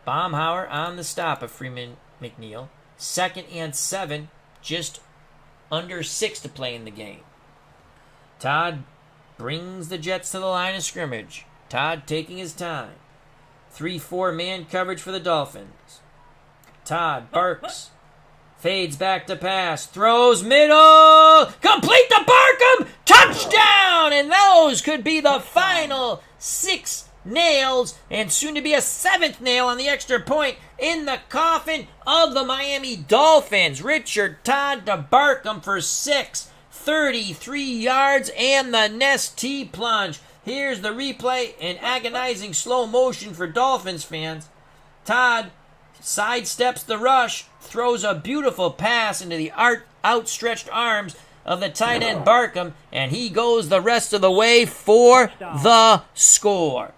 Baumhauer on the stop of Freeman McNeil. 2nd and 7. Just under 6 to play in the game. Todd brings the Jets to the line of scrimmage. Todd taking his time. 3-4 man coverage for the Dolphins. Todd barks. Fades back to pass. Throws middle. Complete to Barkham. Touchdown! And those could be the final 6 nails, and soon to be a 7th nail on the extra point in the coffin of the Miami Dolphins. Richard Todd to Barkham for 6, 33 yards, and the Nest T-plunge. Here's the replay in agonizing slow motion for Dolphins fans. Todd sidesteps the rush, throws a beautiful pass into the outstretched arms of the tight end Barkham, and he goes the rest of the way for the score.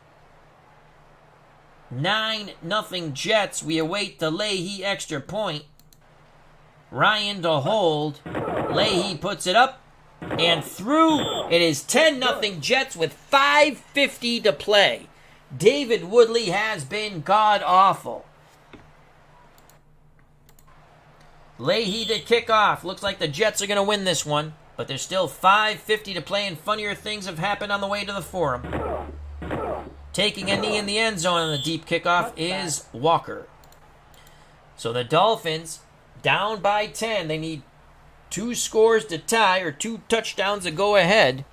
9-0 Jets. We await the Leahy extra point. Ryan to hold. Leahy puts it up and through. It is 10-0 Jets with 5:50 to play. David Woodley has been god-awful. Leahy to kick off. Looks like the Jets are going to win this one, but there's still 5:50 to play, and funnier things have happened on the way to the Forum. Taking a knee in the end zone on the deep kickoff is Walker. So the Dolphins, down by 10. They need 2 scores to tie, or 2 touchdowns to go ahead.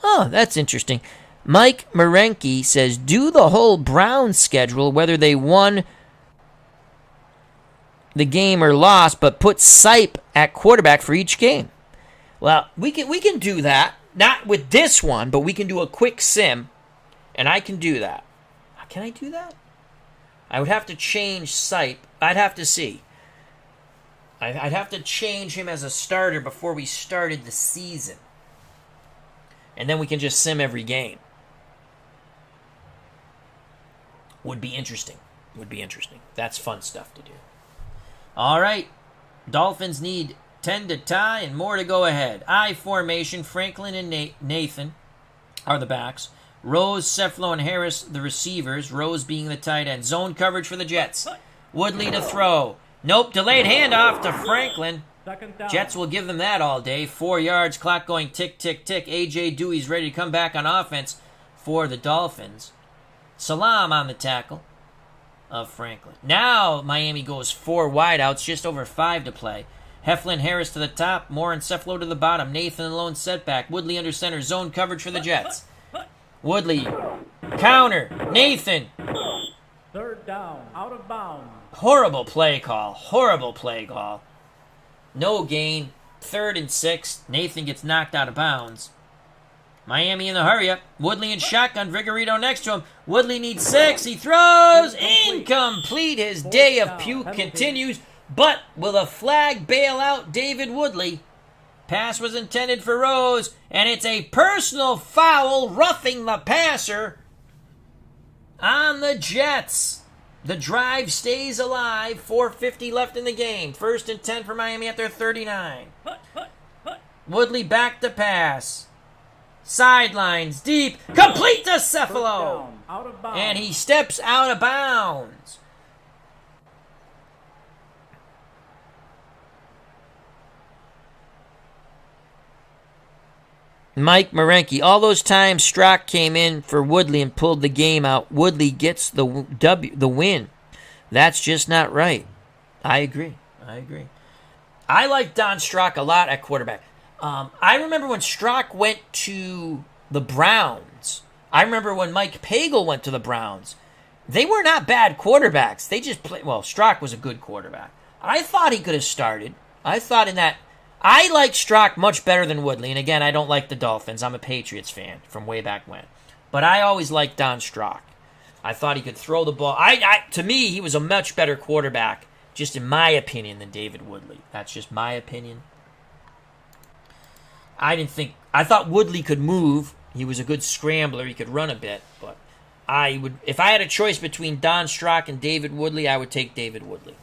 Oh, that's interesting. Mike Marenke says, do the whole Browns schedule, whether they won the game or lost, but put Sipe at quarterback for each game. Well, we can do that. Not with this one, but we can do a quick sim, and I can do that. Can I do that? I would have to change Sipe. I'd have to see. I'd have to change him as a starter before we started the season. And then we can just sim every game. Would be interesting. That's fun stuff to do. All right. Dolphins need 10 to tie and more to go ahead. I formation. Franklin and Nathan are the backs. Rose, Cefalo, and Harris the receivers. Rose being the tight end. Zone coverage for the Jets. Woodley to throw. Nope. Delayed handoff to Franklin. Jets will give them that all day. 4 yards. Clock going tick, tick, tick. A.J. Dewey's ready to come back on offense for the Dolphins. Salam on the tackle of Franklin. Now Miami goes 4 wideouts, just over 5 to play. Heflin Harris to the top, Moore and Cefalo to the bottom. Nathan lone setback. Woodley under center, zone coverage for the Jets. Woodley, counter, Nathan. 3rd down, out of bounds. Horrible play call. No gain. 3rd and 6. Nathan gets knocked out of bounds. Miami in the hurry up. Woodley in shotgun. Vigorito next to him. Woodley needs 6. He throws. Incomplete. His day of puke continues. But will the flag bail out David Woodley? Pass was intended for Rose. And it's a personal foul roughing the passer on the Jets. The drive stays alive. 4:50 left in the game. 1st and 10 for Miami at their 39. Woodley back to pass. Sidelines deep. Complete to Cefalo. And he steps out of bounds. Mike Marenke, all those times Strock came in for Woodley and pulled the game out, Woodley gets the win. That's just not right. I agree. I like Don Strock a lot at quarterback. I remember when Strock went to the Browns. I remember when Mike Pagel went to the Browns. They were not bad quarterbacks. They just played. Well, Strock was a good quarterback. I thought he could have started. I like Strock much better than Woodley. And again, I don't like the Dolphins. I'm a Patriots fan from way back when. But I always liked Don Strock. I thought he could throw the ball. To me, he was a much better quarterback, just in my opinion, than David Woodley. That's just my opinion. I thought Woodley could move. He was a good scrambler. He could run a bit. But if I had a choice between Don Strock and David Woodley, I would take David Woodley.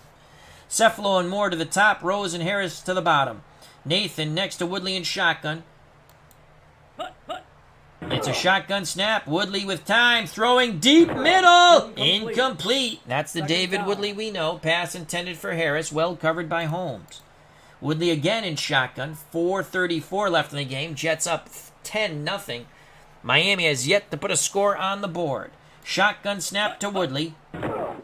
Cefalo and Moore to the top. Rose and Harris to the bottom. Nathan next to Woodley in shotgun. It's a shotgun snap. Woodley with time. Throwing deep middle. Incomplete. That's the David Woodley we know. Pass intended for Harris. Well covered by Holmes. Woodley again in shotgun. 4:34 left in the game. Jets up 10-0. Miami has yet to put a score on the board. Shotgun snap to Woodley.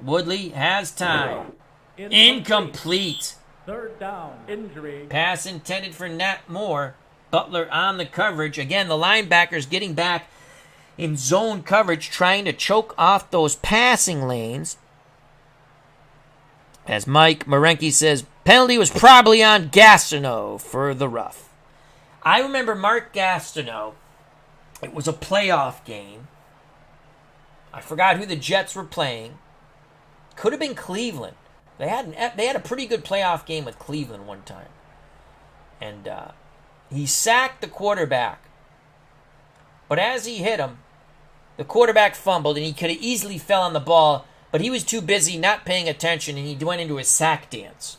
Woodley has time. Incomplete. Third down. Injury. Pass intended for Nat Moore. Butler on the coverage. Again, the linebackers getting back in zone coverage, trying to choke off those passing lanes. As Mike Marenke says, penalty was probably on Gastineau for the rough. I remember Mark Gastineau. It was a playoff game. I forgot who the Jets were playing. Could have been Cleveland. They had a pretty good playoff game with Cleveland one time. And he sacked the quarterback. But as he hit him, the quarterback fumbled, and he could have easily fell on the ball, but he was too busy not paying attention, and he went into his sack dance.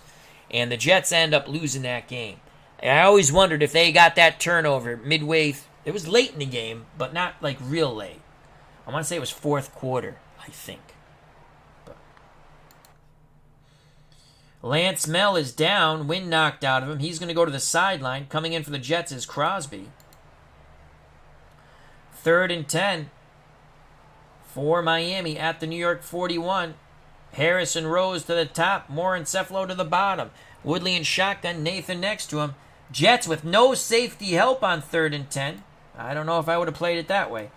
And the Jets end up losing that game. And I always wondered if they got that turnover midway. It was late in the game, but not like real late. I want to say it was fourth quarter, I think. Lance Mel is down. Wind knocked out of him. He's going to go to the sideline. Coming in for the Jets is Crosby. 3rd and 10 for Miami at the New York 41. Harrison Rose to the top. Moore and Cephalo to the bottom. Woodley in shotgun. Nathan next to him. Jets with no safety help on 3rd and 10. I don't know if I would have played it that way.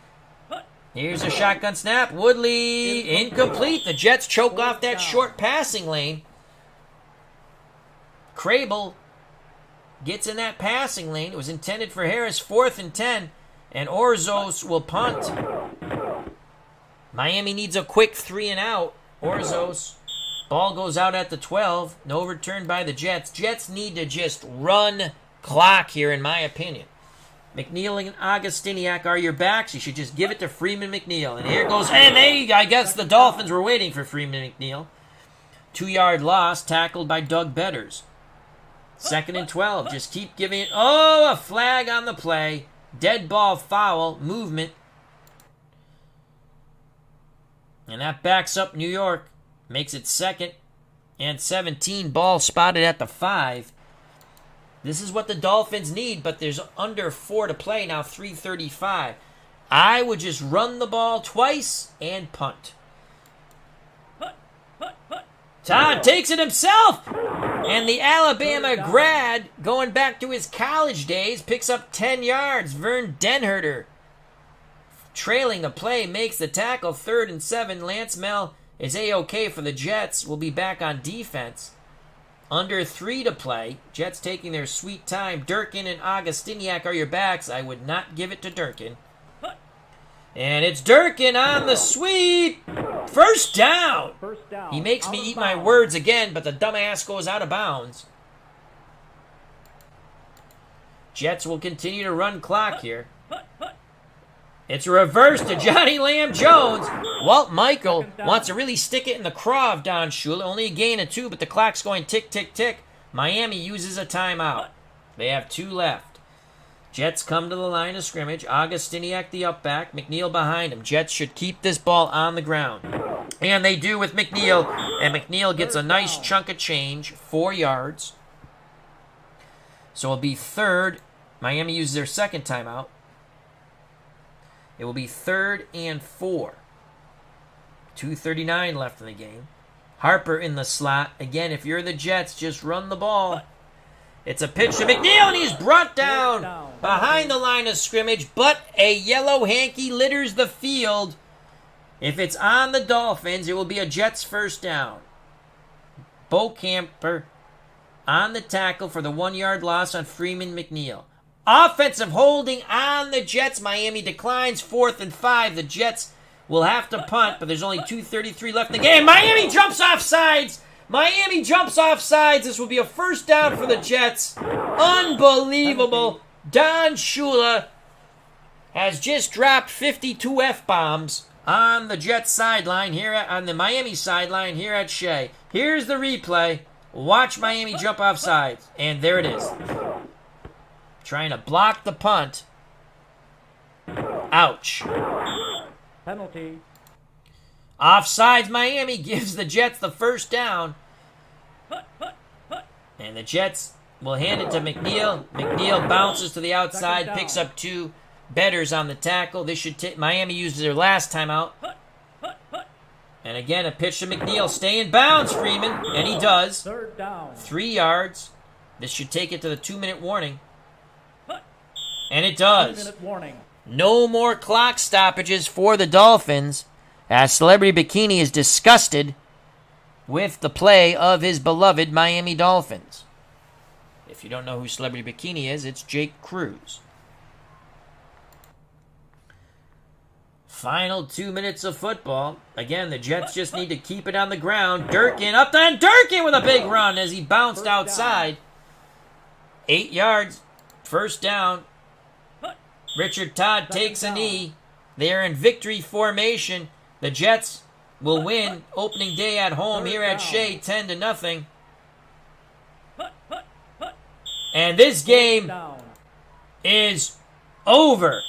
Here's a shotgun snap. Woodley incomplete. The Jets choke off that short passing lane. Crable gets in that passing lane. It was intended for Harris. 4th and 10. And Orzos will punt. Miami needs a quick 3 and out. Orzos. Ball goes out at the 12. No return by the Jets. Jets need to just run clock here, in my opinion. McNeil and Augustiniak are your backs. You should just give it to Freeman McNeil. And here goes, and I guess the Dolphins were waiting for Freeman McNeil. 2-yard loss, tackled by Doug Betters. 2nd and 12. Just keep giving it. Oh, a flag on the play. Dead ball foul. Movement. And that backs up New York. Makes it 2nd and 17. Ball spotted at the 5. This is what the Dolphins need, but there's under 4 to play now. 3:35. I would just run the ball twice and punt. Todd takes it himself. And the Alabama grad, going back to his college days, picks up 10 yards. Vern Denherter, trailing the play, makes the tackle. 3rd and 7. Lance Mel is A-OK for the Jets. Will be back on defense. Under 3 to play. Jets taking their sweet time. Durkin and Augustiniak are your backs. I would not give it to Durkin. And it's Durkin on the sweep. First down. He makes me eat my words again, but the dumbass goes out of bounds. Jets will continue to run clock here. It's a reverse to Johnny Lamb Jones. Walt Michael wants to really stick it in the craw of Don Shula. Only a gain of 2, but the clock's going tick, tick, tick. Miami uses a timeout. They have 2 left. Jets come to the line of scrimmage. Augustiniak the up back. McNeil behind him. Jets should keep this ball on the ground. And they do with McNeil. And McNeil gets a nice chunk of change. 4 yards. So it'll be 3rd. Miami uses their 2nd timeout. It will be 3rd and 4. 2:39 left in the game. Harper in the slot. Again, if you're the Jets, just run the ball. It's a pitch to McNeil, and he's brought down behind the line of scrimmage, but a yellow hanky litters the field. If it's on the Dolphins, it will be a Jets first down. Bo Camper on the tackle for the 1-yard loss on Freeman McNeil. Offensive holding on the Jets. Miami declines. 4th and 5. The Jets will have to punt, but there's only 2:33 left in the game. Miami jumps off sides. Miami jumps off sides. This will be a first down for the Jets. Unbelievable. Don Shula has just dropped 52 F-bombs on the Jets sideline here on the Miami sideline here at Shea. Here's the replay. Watch Miami jump off sides. And there it is. Trying to block the punt. Ouch. Penalty. Offsides, Miami gives the Jets the first down. And the Jets will hand it to McNeil. McNeil bounces to the outside, picks up 2 betters on the tackle. This should Miami uses their last timeout. And again, a pitch to McNeil. Stay in bounds, Freeman. And he does. 3rd down. 3 yards. This should take it to the 2-minute warning. And it does. 2-minute warning. No more clock stoppages for the Dolphins, as Celebrity Bikini is disgusted with the play of his beloved Miami Dolphins. If you don't know who Celebrity Bikini is, it's Jake Cruz. Final 2 minutes of football. Again, the Jets just need to keep it on the ground. Durkin up there, and Durkin with a big run as he bounced outside. 8 yards, 1st down. Richard Todd takes a knee. They are in victory formation. The Jets will win opening day at home here at Shea 10-0. And this game is over.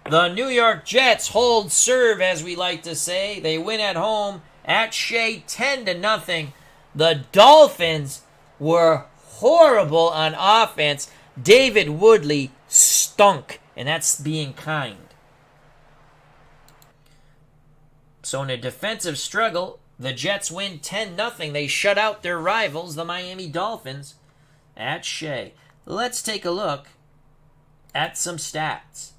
The New York Jets hold serve, as we like to say. They win at home at Shea 10-0. The Dolphins were horrible on offense. David Woodley stunk, and that's being kind. So in a defensive struggle, the Jets win 10-0. They shut out their rivals, the Miami Dolphins, at Shea. Let's take a look at some stats.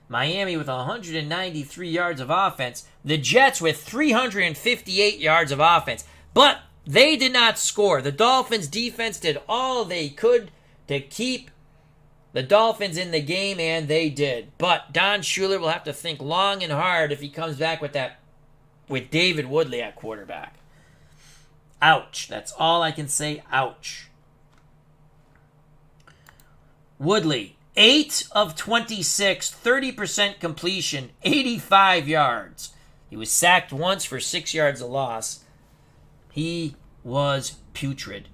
Miami with 193 yards of offense. The Jets with 358 yards of offense. But they did not score. The Dolphins defense did all they could to keep the Dolphins in the game, and they did. But Don Shula will have to think long and hard if he comes back with David Woodley at quarterback. Ouch. That's all I can say. Ouch. Woodley, 8 of 26, 30% completion, 85 yards. He was sacked once for 6 yards of loss. He was putrid.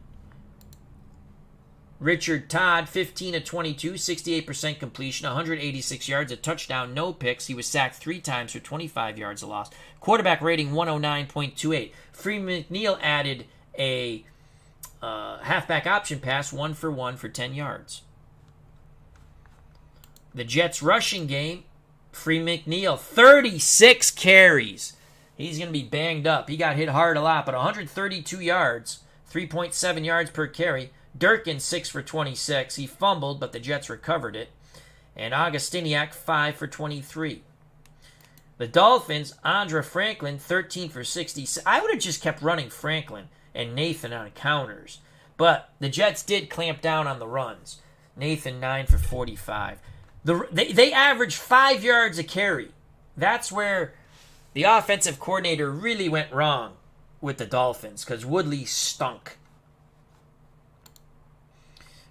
Richard Todd, 15 of 22, 68% completion, 186 yards, a touchdown, no picks. He was sacked 3 times for 25 yards of loss. Quarterback rating 109.28. Freeman McNeil added a halfback option pass, 1-for-1 for 10 yards. The Jets rushing game, Freeman McNeil, 36 carries. He's going to be banged up. He got hit hard a lot, but 132 yards, 3.7 yards per carry. Durkin, 6 for 26. He fumbled, but the Jets recovered it. And Augustiniak, 5 for 23. The Dolphins, Andra Franklin, 13 for 60. I would have just kept running Franklin and Nathan on counters. But the Jets did clamp down on the runs. Nathan, 9 for 45. They averaged 5 yards a carry. That's where the offensive coordinator really went wrong with the Dolphins, because Woodley stunk.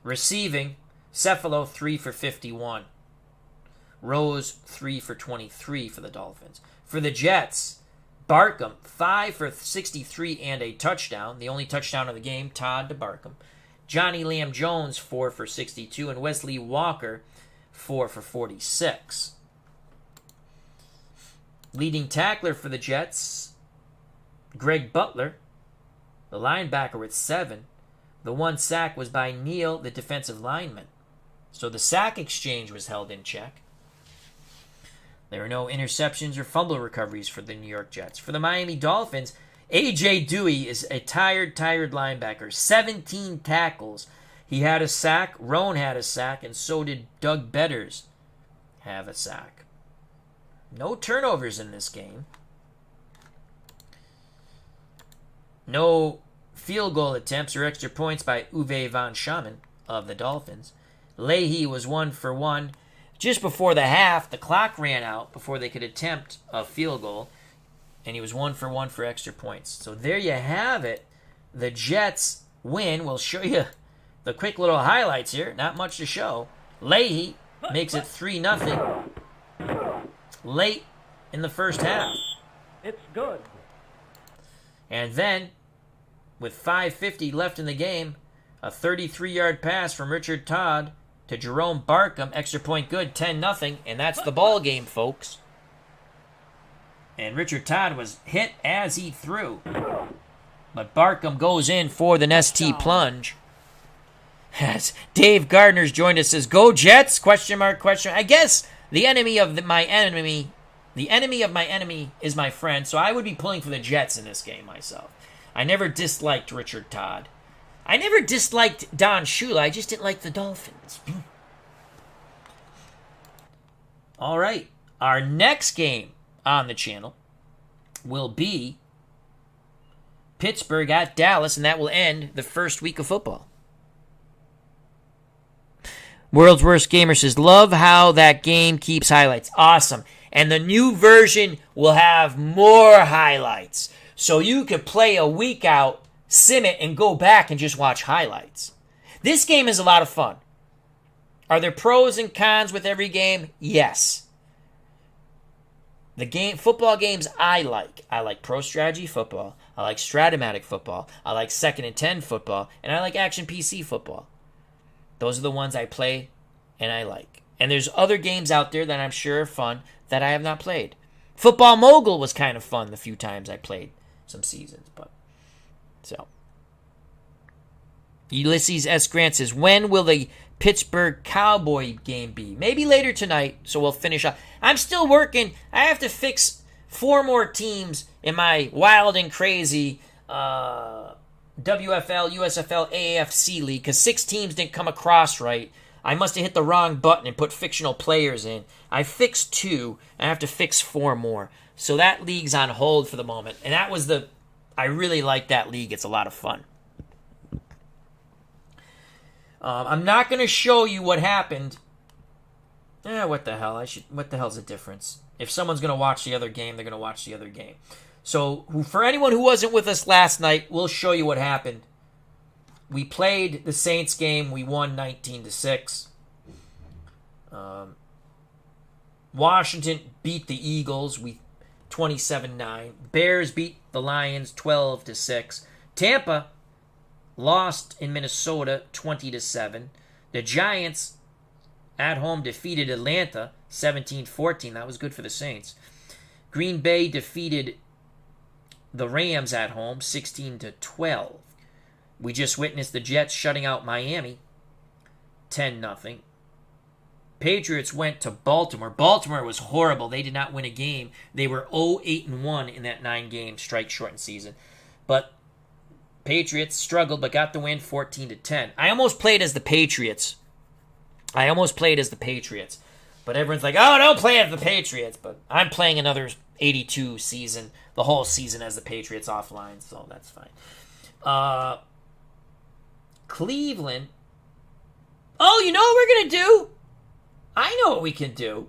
Receiving, Cephalo 3 for 51. Rose 3 for 23 for the Dolphins. For the Jets, Barkham 5 for 63 and a touchdown. The only touchdown of the game, Todd to Barkham. Johnny Lamb Jones 4 for 62 and Wesley Walker 4 for 46. Leading tackler for the Jets, Greg Butler, the linebacker with 7. The 1 sack was by Neal, the defensive lineman. So the sack exchange was held in check. There were no interceptions or fumble recoveries for the New York Jets. For the Miami Dolphins, A.J. Dewey is a tired linebacker. 17 tackles. He had a sack, Roan had a sack, and so did Doug Betters have a sack. No turnovers in this game. No field goal attempts or extra points by Uwe von Schaman of the Dolphins. Leahy was 1 for 1. Just before the half, the clock ran out before they could attempt a field goal, and he was 1 for 1 for extra points. So there you have it. The Jets win. We'll show you the quick little highlights here. Not much to show. Leahy makes it 3-0 late in the first half. It's good. And then, with 5:50 left in the game, a 33-yard pass from Richard Todd to Jerome Barkham. Extra point good, 10-0. And that's the ball game, folks. And Richard Todd was hit as he threw. But Barkham goes in for the Nestea plunge. Yes. Dave Gardner's joined us. Says, "Go Jets?" Question mark. Question. I guess the enemy of my enemy is my friend. So I would be pulling for the Jets in this game myself. I never disliked Richard Todd. I never disliked Don Shula. I just didn't like the Dolphins. All right. Our next game on the channel will be Pittsburgh at Dallas, and that will end the first week of football. World's Worst Gamer says, "Love how that game keeps highlights." Awesome. And the new version will have more highlights. So you could play a week out, sim it, and go back and just watch highlights. This game is a lot of fun. Are there pros and cons with every game? Yes. Football games I like. I like Pro Strategy football. I like Stratomatic football. I like 2nd and 10 football. And I like Action PC football. Those are the ones I play and I like. And there's other games out there that I'm sure are fun that I have not played. Football Mogul was kind of fun the few times I played some seasons. So Ulysses S. Grant says, "When will the Pittsburgh Cowboy game be?" Maybe later tonight, so we'll finish up. I'm still working. I have to fix 4 more teams in my wild and crazy WFL, USFL, AAFC league, because 6 teams didn't come across right. I must have hit the wrong button and put fictional players in. I fixed 2, and I have to fix 4 more. So that league's on hold for the moment. And I really like that league. It's a lot of fun. I'm not going to show you what happened. What the hell? What the hell's the difference? If someone's going to watch the other game, they're going to watch the other game. So for anyone who wasn't with us last night, we'll show you what happened. We played the Saints game. We won 19-6. Washington beat the Eagles. 27-9. Bears beat the Lions 12-6. Tampa lost in Minnesota 20-7. The Giants at home defeated Atlanta 17-14. That was good for the Saints. Green Bay defeated the Rams at home 16-12. We just witnessed the Jets shutting out Miami 10-0. Patriots went to Baltimore. Baltimore was horrible. They did not win a game. They were 0-8-1 in that 9-game strike shortened season. But Patriots struggled but got the win 14-10. I almost played as the Patriots. But everyone's like, "Oh, don't play as the Patriots." But I'm playing another 82 season, the whole season as the Patriots offline, so that's fine. Cleveland. Oh, you know what we're going to do? I know what we can do.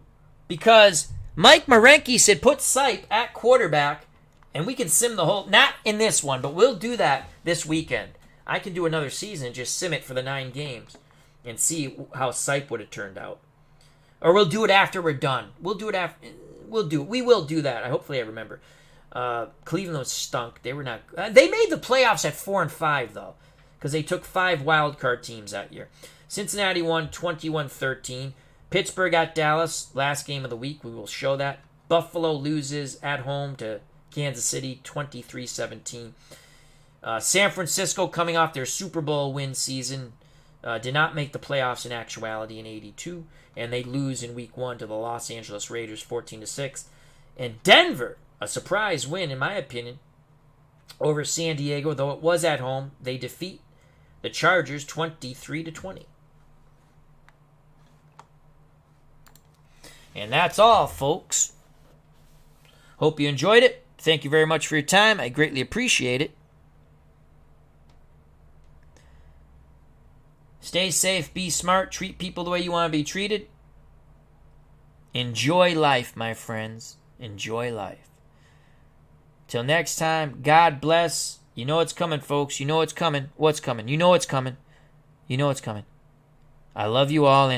Because Mike Marenke said put Sipe at quarterback, and we can sim the whole... Not in this one, but we'll do that this weekend. I can do another season and just sim it for the 9 games and see how Sipe would have turned out. Or we'll do it after we're done. We will do that. Hopefully I remember. Cleveland was stunk. They were not... they made the playoffs at 4-5, though, because they took 5 wild card teams that year. Cincinnati won 21-13. Pittsburgh at Dallas, last game of the week. We will show that. Buffalo loses at home to Kansas City 23-17. San Francisco, coming off their Super Bowl win season, did not make the playoffs in actuality in 82, and they lose in week 1 to the Los Angeles Raiders 14-6. And Denver, a surprise win in my opinion, over San Diego, though it was at home. They defeat the Chargers 23-20. And that's all, folks. Hope you enjoyed it. Thank you very much for your time. I greatly appreciate it. Stay safe, be smart, treat people the way you want to be treated. Enjoy life, my friends. Enjoy life. Till next time, God bless. You know it's coming, folks. You know it's coming. What's coming? You know it's coming. You know it's coming. I love you all, and